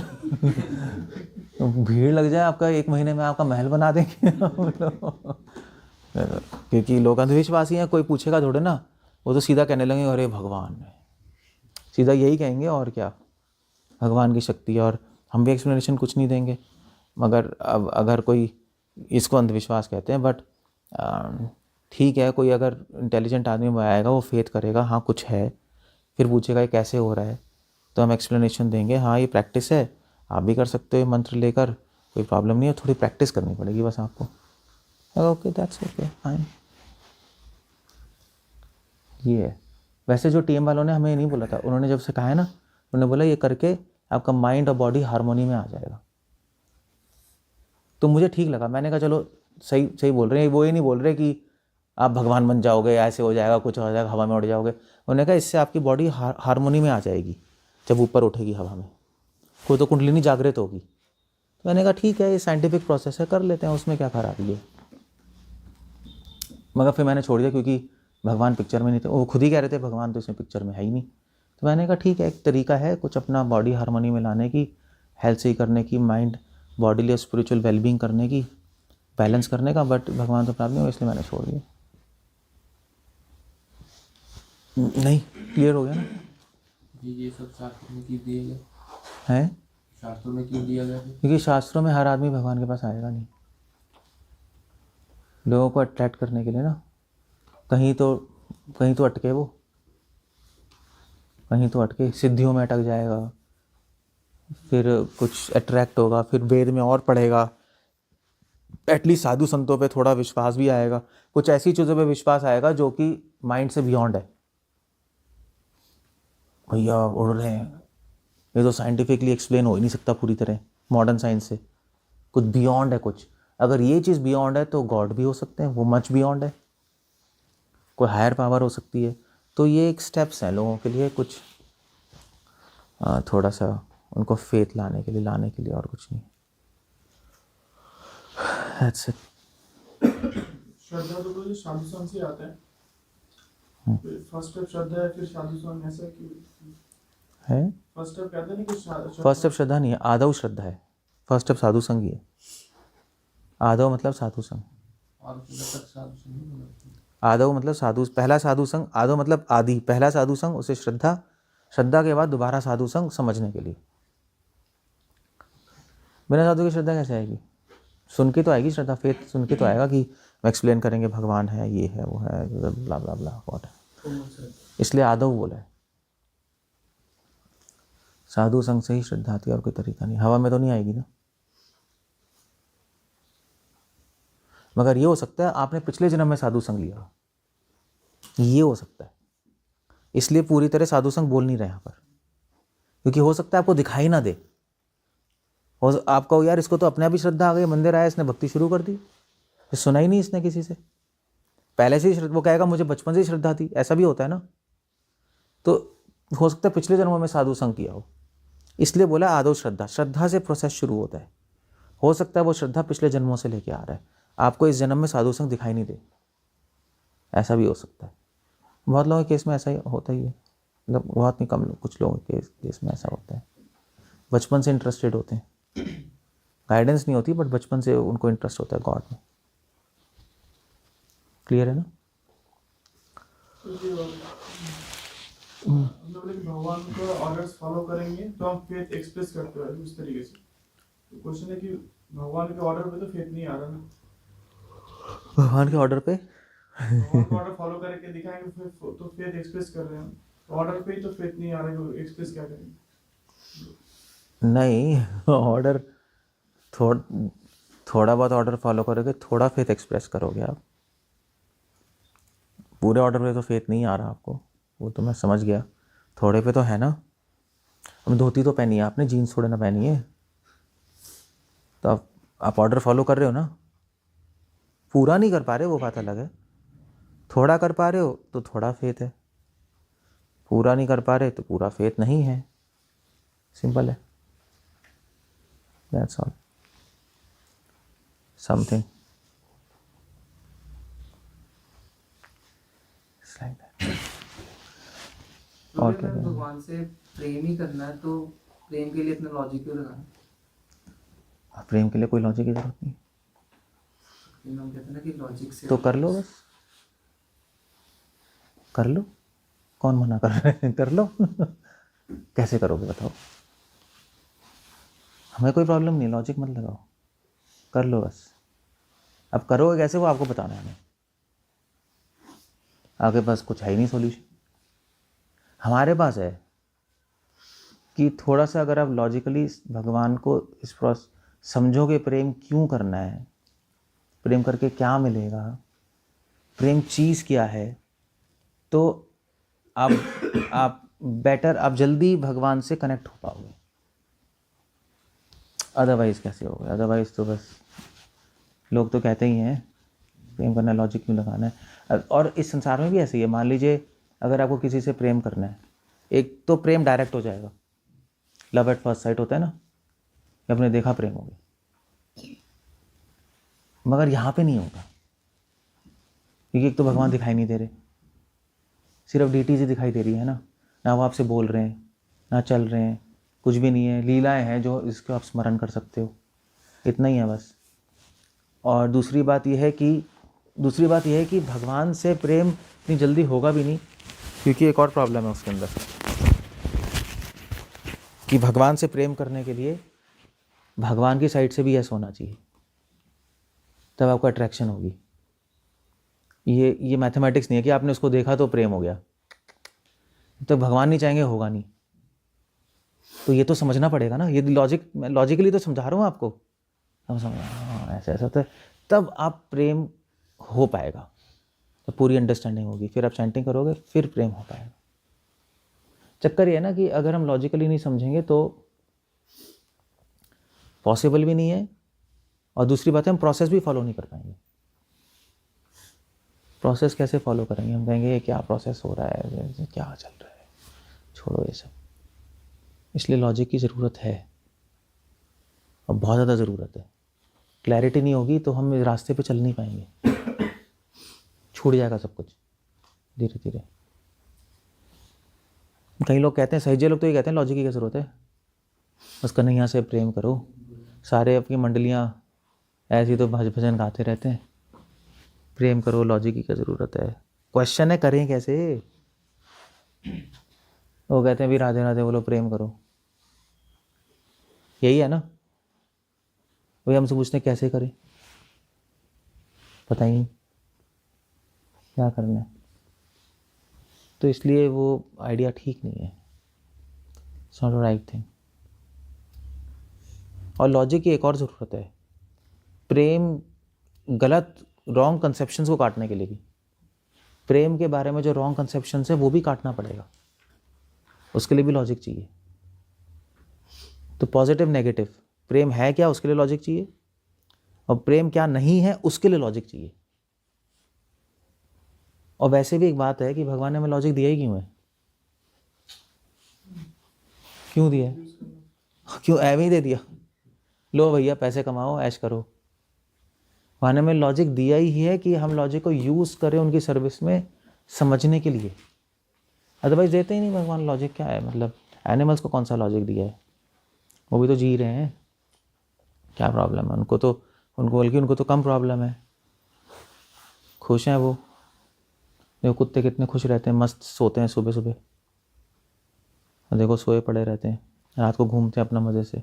[SPEAKER 1] भीड़ लग जाए आपका, 1 महीने में आपका महल बना देंगे क्योंकि लोग अंधविश्वासी हैं, कोई पूछेगा थोड़े ना, वो तो सीधा कहने लगेंगे अरे भगवान है, सीधा यही कहेंगे और क्या, भगवान की शक्ति है। और हम भी एक्सप्लेनेशन कुछ नहीं देंगे। मगर अब अगर कोई, इसको अंधविश्वास कहते हैं, बट ठीक है, कोई अगर इंटेलिजेंट आदमी में आएगा, वो फेथ करेगा हाँ कुछ है, फिर पूछेगा ये कैसे हो रहा है, तो हम एक्सप्लेनेशन देंगे हाँ ये प्रैक्टिस है, आप भी कर सकते हो मंत्र लेकर, कोई प्रॉब्लम नहीं है, थोड़ी प्रैक्टिस करनी पड़ेगी बस आपको। Okay, that's okay, fine. ये है। वैसे जो टीएम वालों ने हमें ये नहीं बोला था, उन्होंने जब से कहा है ना, उन्होंने बोला ये करके आपका माइंड और बॉडी हार्मोनी में आ जाएगा। तो मुझे ठीक लगा, मैंने कहा चलो सही बोल रहे हैं। वो ये नहीं बोल रहे कि आप भगवान बन जाओगे, ऐसे हो जाएगा, कुछ हो जाएगा, हवा में उड़ जाओगे। उन्होंने कहा इससे आपकी बॉडी हार्मोनी में आ जाएगी, जब ऊपर उठेगी हवा में, कोई तो कुंडलिनी जागृत होगी। तो मैंने कहा ठीक है, ये साइंटिफिक प्रोसेस है, कर लेते हैं, उसमें क्या खराबी है। मगर फिर मैंने छोड़ दिया, क्योंकि भगवान पिक्चर में नहीं थे, वो खुद ही कह रहे थे भगवान तो इसमें पिक्चर में है ही नहीं। तो मैंने कहा ठीक है, एक तरीका है कुछ अपना बॉडी हार्मोनी में लाने की, हेल्थ सही करने की, माइंड बॉडी और स्पिरिचुअल वेलबींग करने की, बैलेंस करने का, बट भगवान तो प्राप्त नहीं हुआ, इसलिए मैंने छोड़ दिया। नहीं, क्लियर हो गया ना।
[SPEAKER 3] ये सब शास्त्रों में क्यों दिया गया
[SPEAKER 1] है?
[SPEAKER 3] शास्त्रों में क्यों दिया गया?
[SPEAKER 1] क्योंकि शास्त्रों में हर आदमी भगवान के पास आएगा नहीं, लोगों को अट्रैक्ट करने के लिए ना, कहीं तो अटके वो, कहीं तो अटके, सिद्धियों में अटक जाएगा, फिर कुछ अट्रैक्ट होगा, फिर वेद में और पढ़ेगा, एटलीस्ट साधु संतों पे थोड़ा विश्वास भी आएगा, कुछ ऐसी चीज़ों पे विश्वास आएगा जो कि माइंड से बियॉन्ड है। भैया उड़ रहे हैं, ये तो साइंटिफिकली एक्सप्लेन हो ही नहीं सकता पूरी तरह, मॉडर्न साइंस से, कुछ बियॉन्ड है कुछ। अगर ये चीज़ बियॉन्ड है तो गॉड भी हो सकते हैं, वो मच बियॉन्ड है, कोई हायर पावर हो सकती है। तो ये एक स्टेप्स हैं लोगों के लिए, कुछ थोड़ा सा उनको फेथ लाने के लिए, और कुछ नहीं। That's it.
[SPEAKER 5] श्रद्धा तो कोई साधु संग से आता है। फर्स्ट स्टेप श्रद्धा है, फिर साधु संग, ऐसा क्यों
[SPEAKER 1] है?
[SPEAKER 5] फर्स्ट स्टेप कहते हैं ना कि
[SPEAKER 1] फर्स्ट स्टेप श्रद्धा नहीं है, आदव श्रद्धा है। फर्स्ट स्टेप साधु संग ही है। आदव मतलब साधु संग,
[SPEAKER 3] और तक साधु संग नहीं होना।
[SPEAKER 1] आदव मतलब साधु, पहला साधु संग, आदव मतलब आदि, पहला साधु संग, उसे श्रद्धा, श्रद्धा के बाद दोबारा साधु संग समझने के लिए। बिना साधु की श्रद्धा कैसे आएगी? सुन के तो आएगी श्रद्धा, फेथ सुन के तो आएगा कि हम एक्सप्लेन करेंगे भगवान है, ये है, वो है, ब्ला ब्ला ब्ला व्हाट है, इसलिए आदव बोला है। साधु संग से ही श्रद्धा आती है, और कोई तरीका नहीं, हवा में तो नहीं आएगी ना। मगर ये हो सकता है आपने पिछले जन्म में साधु संग लिया, ये हो सकता है, इसलिए पूरी तरह साधु संग बोल नहीं रहे यहाँ पर, क्योंकि हो सकता है आपको दिखाई ना दे, और आप कहो यार इसको तो अपने आप ही श्रद्धा आ गई, मंदिर आया, इसने भक्ति शुरू कर दी, फिर सुना ही नहीं इसने किसी से, पहले से ही वो कहेगा मुझे बचपन से ही श्रद्धा थी, ऐसा भी होता है ना। तो हो सकता है पिछले जन्मों में साधु संग किया हो, इसलिए बोला आदो श्रद्धा, श्रद्धा से प्रोसेस शुरू होता है। हो सकता है वो श्रद्धा पिछले जन्मों से लेके आ रहा है, आपको इस जन्म में साधु संग दिखाई नहीं दे, ऐसा भी हो सकता है। बहुत लोगों के केस में ऐसा ही होता ही है, मतलब बहुत नहीं, कम लोग, कुछ लोगों के केस में ऐसा होता है, बचपन से इंटरेस्टेड होते हैं, गाइडेंस नहीं होती बट बचपन से उनको इंटरेस्ट होता है गॉड में। क्लियर है ना?
[SPEAKER 5] मतलब भगवान का ऑर्डर्स फॉलो करेंगे तो हम फेथ एक्सप्रेस करते हैं उस तरीके से। तो क्वेश्चन है कि भगवान के ऑर्डर पे तो फेथ नहीं आ रहा ना,
[SPEAKER 1] भगवान के ऑर्डर पे
[SPEAKER 5] भगवान का ऑर्डर फॉलो करके दिखाएंगे फिर तो फेथ एक्सप्रेस कर रहे हैं, ऑर्डर पे ही तो फेथ नहीं आ रहा है, एक्सप्रेस क्या करेंगे?
[SPEAKER 1] नहीं, ऑर्डर थोड़ा बहुत ऑर्डर फॉलो करोगे, थोड़ा फेथ एक्सप्रेस करोगे आप, पूरे ऑर्डर पे तो फेथ नहीं आ रहा आपको, वो तो मैं समझ गया, थोड़े पे तो है ना। अब धोती तो पहनी है आपने, जीन्स थोड़े ना पहनी है, तो आप ऑर्डर फॉलो कर रहे हो ना, पूरा नहीं कर पा रहे वो बात अलग है, थोड़ा कर पा रहे हो तो थोड़ा फेथ है, पूरा नहीं कर पा रहे तो पूरा फेथ नहीं है, सिंपल है, that's all, something like that.
[SPEAKER 4] तो
[SPEAKER 1] और
[SPEAKER 4] अगर
[SPEAKER 1] क्या
[SPEAKER 4] हमें
[SPEAKER 1] करें?
[SPEAKER 4] भगवान से प्रेम ही करना है तो प्रेम के लिए इतना लॉजिक क्यों लगाना?
[SPEAKER 1] प्रेम के लिए कोई लॉजिक की जरूरत नहीं,
[SPEAKER 4] लेकिन हम कहते हैं ना कि लॉजिक से
[SPEAKER 1] तो कर लो, बस कर लो, कौन मना कर रहे हैं, कर लो कैसे करोगे बताओ, हमें कोई प्रॉब्लम नहीं, लॉजिक मत लगाओ, कर लो बस। अब करोगे कैसे वो आपको बताना है हमें, आपके पास कुछ है ही नहीं सॉल्यूशन, हमारे पास है कि थोड़ा सा अगर आप लॉजिकली भगवान को इस प्रोसेस समझोगे, प्रेम क्यों करना है, प्रेम करके क्या मिलेगा, प्रेम चीज़ क्या है, तो आप बेटर, आप जल्दी भगवान से कनेक्ट हो पाओगे। अदरवाइज़ कैसे होगा, अदरवाइज़ तो बस लोग तो कहते ही हैं प्रेम करना है, लॉजिक क्यों लगाना है। और इस संसार में भी ऐसे ही है, मान लीजिए अगर आपको किसी से प्रेम करना है, एक तो प्रेम डायरेक्ट हो जाएगा, लव एट फर्स्ट साइट होता है ना, कि आपने देखा प्रेम हो गया, मगर यहाँ पे नहीं होगा, क्योंकि एक तो भगवान दिखाई नहीं दे रहे, सिर्फ डीटी ही दिखाई दे रही है ना वो आपसे बोल रहे हैं, ना चल रहे हैं, कुछ भी नहीं है, लीलाएं हैं जो इसको आप स्मरण कर सकते हो, इतना ही है बस। और दूसरी बात यह है कि भगवान से प्रेम इतनी जल्दी होगा भी नहीं, क्योंकि एक और प्रॉब्लम है उसके अंदर, कि भगवान से प्रेम करने के लिए भगवान की साइड से भी यस होना चाहिए, तब आपको अट्रैक्शन होगी। ये मैथमेटिक्स नहीं है कि आपने उसको देखा तो प्रेम हो गया, तो भगवान नहीं चाहेंगे होगा नहीं, तो ये तो समझना पड़ेगा ना, ये लॉजिकली तो समझा रहा हूँ आपको, हम समझ, हाँ ऐसा होता है, तब आप प्रेम हो पाएगा, तो पूरी अंडरस्टैंडिंग होगी, फिर आप चैंटिंग करोगे, फिर प्रेम हो पाएगा। चक्कर ये है ना कि अगर हम लॉजिकली नहीं समझेंगे तो पॉसिबल भी नहीं है, और दूसरी बात है हम प्रोसेस भी फॉलो नहीं कर पाएंगे। प्रोसेस कैसे फॉलो करेंगे, हम कहेंगे ये क्या प्रोसेस हो रहा है, क्या चल रहा है, छोड़ो ये सब। इसलिए लॉजिक की ज़रूरत है, और बहुत ज़्यादा ज़रूरत है। क्लैरिटी नहीं होगी तो हम इस रास्ते पे चल नहीं पाएंगे, छूट जाएगा सब कुछ धीरे धीरे। कई लोग कहते हैं, सही लोग तो ये कहते हैं लॉजिक की क्या ज़रूरत है, बस कन्हैया से प्रेम करो, सारे आपकी मंडलियाँ ऐसी तो भजन गाते रहते हैं, प्रेम करो, लॉजिक की क्या ज़रूरत है। क्वेश्चन है करें कैसे, वो कहते हैं भी राधे राधे बोलो प्रेम करो, यही है ना, वही हमसे पूछते हैं कैसे करें, पता ही नहीं क्या करना है, तो इसलिए वो आइडिया ठीक नहीं है। It's not the right thing. और लॉजिक की एक और ज़रूरत है, प्रेम गलत रॉन्ग कंसेप्शंस को काटने के लिए भी, प्रेम के बारे में जो रॉन्ग कंसेप्शंस है वो भी काटना पड़ेगा, उसके लिए भी लॉजिक चाहिए। तो पॉजिटिव नेगेटिव, प्रेम है क्या उसके लिए लॉजिक चाहिए, और प्रेम क्या नहीं है उसके लिए लॉजिक चाहिए। और वैसे भी एक बात है कि भगवान ने हमें लॉजिक दिया ही क्यों है, क्यों दिया है, क्यों ऐਵੇਂ ही दे दिया, लो भैया पैसे कमाओ ऐश करो। भगवान ने हमें लॉजिक दिया ही है कि हम लॉजिक को यूज़ करें उनकी सर्विस में समझने के लिए, अदरवाइज देते ही नहीं भगवान। लॉजिक क्या है, मतलब एनिमल्स को कौन सा लॉजिक दिया है, वो भी तो जी रहे हैं, क्या प्रॉब्लम है उनको, तो उनको बल्कि उनको तो कम प्रॉब्लम है, खुश हैं वो। देखो कुत्ते कितने खुश रहते हैं, मस्त सोते हैं सुबह सुबह, और देखो सोए पड़े रहते हैं, रात को घूमते हैं अपना मज़े से,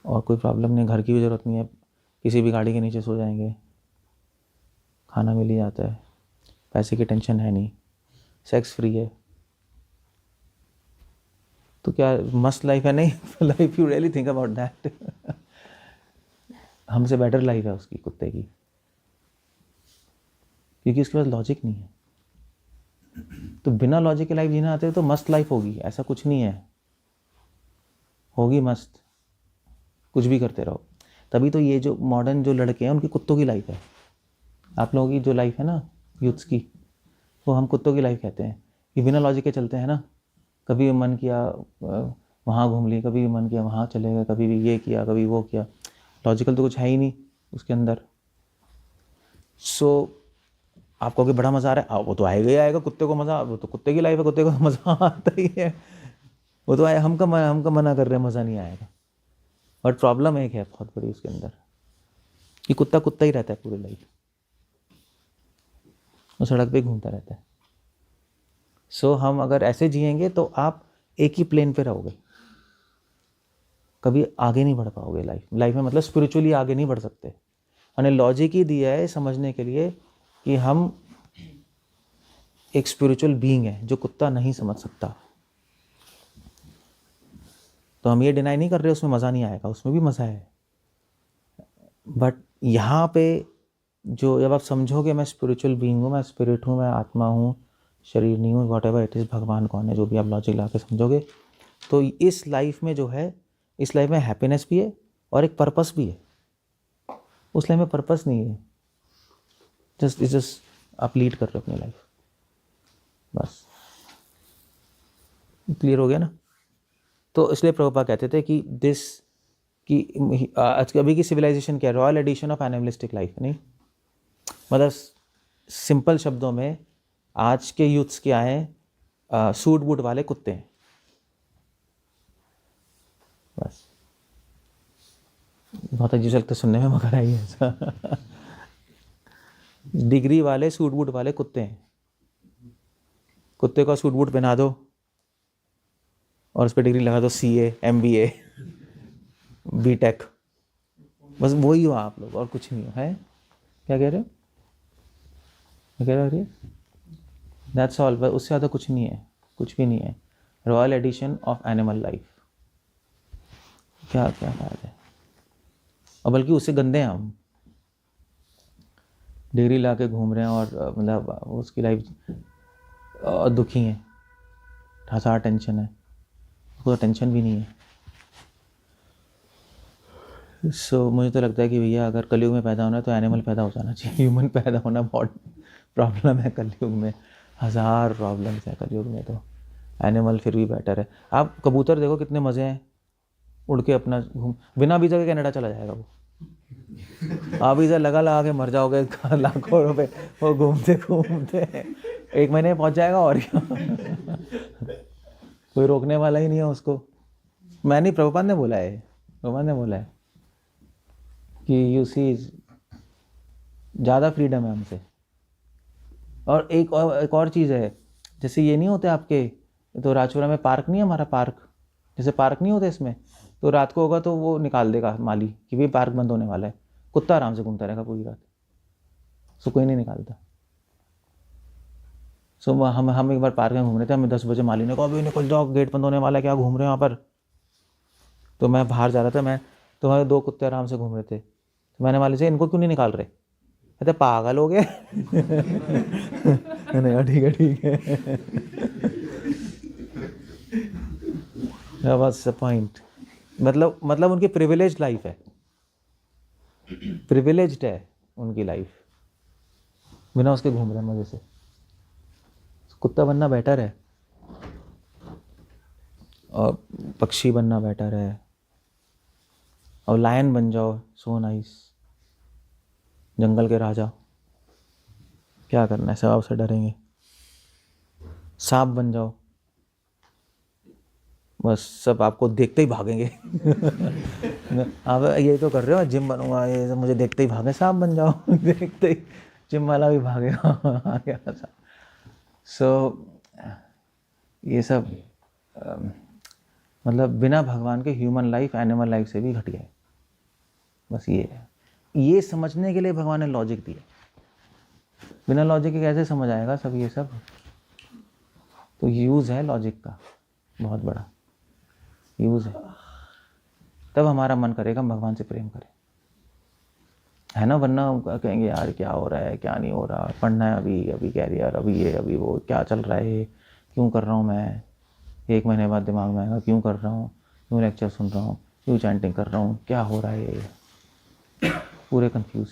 [SPEAKER 1] और कोई प्रॉब्लम नहीं, घर की भी ज़रूरत नहीं है, किसी भी गाड़ी के नीचे सो जाएंगे, खाना मिल ही जाता है, पैसे की टेंशन है नहीं, सेक्स फ्री है, तो क्या मस्त लाइफ है? नहीं life, you really think about that, हमसे बेटर लाइफ है उसकी, कुत्ते की, क्योंकि उसके पास लॉजिक नहीं है। तो बिना लॉजिक की लाइफ जीना आते तो मस्त लाइफ होगी, ऐसा कुछ नहीं है, होगी मस्त, कुछ भी करते रहो। तभी तो ये जो मॉडर्न जो लड़के हैं उनकी कुत्तों की लाइफ है। आप लोगों की जो लाइफ है ना यूथ्स की, वो हम कुत्तों की लाइफ कहते हैं, कि बिना लॉजिक के चलते हैं ना, कभी भी मन किया वहाँ घूम ली, कभी भी मन किया वहाँ चले गए, कभी भी ये किया कभी वो किया, लॉजिकल तो कुछ है ही नहीं उसके अंदर। सो आप कहोगे बड़ा मज़ा आ रहा है, वो तो आएगा ही आएगा, कुत्ते को मज़ा, वो तो कुत्ते की लाइफ है, कुत्ते को मज़ा आता ही है, वो तो आए, हमका मना कर रहे हैं मज़ा नहीं आएगा। बट प्रॉब्लम एक है बहुत बड़ी उसके अंदर, कि कुत्ता कुत्ता ही रहता है पूरी लाइफ, वो सड़क पे घूमता रहता है। सो हम अगर ऐसे जिएंगे तो आप एक ही प्लेन पे रहोगे, कभी आगे नहीं बढ़ पाओगे लाइफ में, मतलब स्पिरिचुअली आगे नहीं बढ़ सकते। मैंने लॉजिक ही दिया है समझने के लिए कि हम एक स्पिरिचुअल बीइंग है जो कुत्ता नहीं समझ सकता। तो हम ये डिनाई नहीं कर रहे उसमें मज़ा नहीं आएगा, उसमें भी मज़ा है, बट यहाँ पे जो जब आप समझोगे मैं स्पिरिचुअल बीइंग हूँ, मैं स्पिरिट हूँ, मैं आत्मा हूँ, शरीर नहीं हूँ, वॉट एवर इट इज़, भगवान कौन है, जो भी आप लॉजिक ला के समझोगे, तो इस लाइफ में जो है, इस लाइफ में हैप्पीनेस भी है और एक पर्पस भी है। उस लाइफ में पर्पस नहीं है, जस्ट आप लीड कर रहे हो अपनी लाइफ, बस। क्लियर हो गया ना? तो इसलिए प्रभुपाद कहते थे कि अभी की सिविलाइजेशन क्या है, royal edition of animalistic life, नहीं मतलब सिंपल शब्दों में आज के यूथ्स क्या हैं, सूट बूट वाले कुत्ते हैं, बस। बहुत अजीब लगता है सुनने में, मगर आई है डिग्री वाले सूट बूट वाले कुत्ते हैं, कुत्ते को सूट बूट पहना दो और उस पर डिग्री लगा दो, CA MBA BTech, बस वही हो आप लोग, और कुछ नहीं हो, है? क्या कह रहे हो, क्या कह रहे हो? दैट्स ऑल, बस उससे ज़्यादा कुछ नहीं है, कुछ भी नहीं है। Royal edition of animal life, क्या क्या फायदा है, और बल्कि उससे गंदे हैं हम, डिग्री ला के घूम रहे हैं और मतलब उसकी लाइफ दुखी है, हज़ार टेंशन है, उसको टेंशन भी नहीं है। सो मुझे तो लगता है कि भैया अगर कलयुग में पैदा होना है तो एनिमल पैदा हो जाना चाहिए, ह्यूमन पैदा होना बहुत प्रॉब्लम है कलयुग में, हज़ार प्रॉब्लम्स हैं कलयुग में, तो एनिमल फिर भी बेटर है। आप कबूतर देखो कितने मज़े हैं, उड़ के अपना घूम, बिना वीज़ा के कनाडा चला जाएगा वो, आप वीज़ा लगा के मर जाओगे, लाखों रुपए, वो घूमते घूमते 1 महीने में पहुंच जाएगा, और क्या कोई रोकने वाला ही नहीं है उसको। मैं नहीं, प्रभुपाद ने बोला है, प्रभुपाद ने बोला है कि यूसी ज़्यादा फ्रीडम है हमसे। और एक और चीज़ है, जैसे ये नहीं होते आपके, तो राजपुरा में पार्क नहीं है हमारा, पार्क जैसे पार्क नहीं होते इसमें, तो रात को होगा तो वो निकाल देगा माली कि भाई पार्क बंद होने वाला है, कुत्ता आराम से घूमता रहेगा पूरी रात, सो कोई नहीं निकालता। सो हम एक बार पार्क में घूम रहे थे, हमें 10 बजे माली ने कहा अभी निकल जाओ, गेट बंद होने वाला है, क्या घूम रहे हो यहाँ पर। तो मैं बाहर जा रहा था, तो हमारे 2 कुत्ते आराम से घूम रहे थे। तो मैंने माली से, इनको क्यों नहीं निकाल रहे? कहते पागल हो गए। मैंने कहा ठीक है ठीक है। That was the point. मतलब उनकी प्रिविलेज्ड लाइफ है, प्रिविलेज्ड है उनकी लाइफ, बिना उसके घूम रहे हैं मजे से। कुत्ता बनना बेटर है और पक्षी बनना बेटर है, और लायन बन जाओ, सो नाइस, जंगल के राजा। क्या करना है, सब आपसे डरेंगे। सांप बन जाओ, बस सब आपको देखते ही भागेंगे। आप ये तो कर रहे हो, जिम बनूंगा, ये सब मुझे देखते ही भागे। सांप बन जाओ, देखते ही जिम वाला भी भागेगा। सो ये सब मतलब बिना भगवान के ह्यूमन लाइफ एनिमल लाइफ से भी घटिया है। बस ये है, ये समझने के लिए भगवान ने लॉजिक दिया। बिना लॉजिक के कैसे समझ आएगा सब ये सब। तो यूज़ है लॉजिक का, बहुत बड़ा यूज़ है। तब हमारा मन करेगा हम भगवान से प्रेम करें, है ना। वरना कहेंगे यार क्या हो रहा है, क्या नहीं हो रहा, पढ़ना है अभी कैरियर, अभी ये अभी वो, क्या चल रहा है, क्यों कर रहा हूँ मैं। 1 महीने बाद दिमाग में आएगा क्यों कर रहा हूँ, क्यों लेक्चर सुन रहा हूँ, क्यों चैंटिंग कर रहा हूँ, क्या हो रहा है ये, पूरे confuse.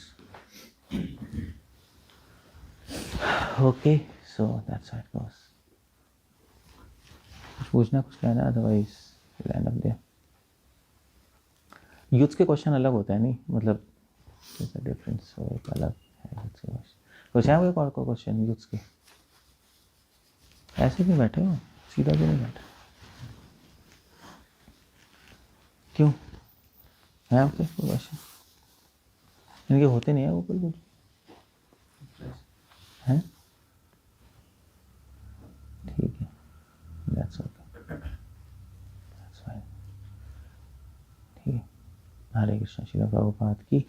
[SPEAKER 1] Okay, so that's how it goes. पूछना कुछ कहना, otherwise end of their. Youths के क्वेश्चन अलग होता है नहीं, मतलब डिफरेंस हो, एक अलग है यूथ्स के क्वेश्चन। कुछ है कोई और क्वेश्चन यूथ्स के? ऐसे क्यों बैठे हो, सीधा क्यों नहीं बैठे? क्यों है आपके कोई क्वेश्चन? इनके होते नहीं है वो कुछ हैं? ठीक है, दैट्स ओके, दैट्स फाइन। ठीक है, हरे कृष्ण। श्रील प्रभुपाद की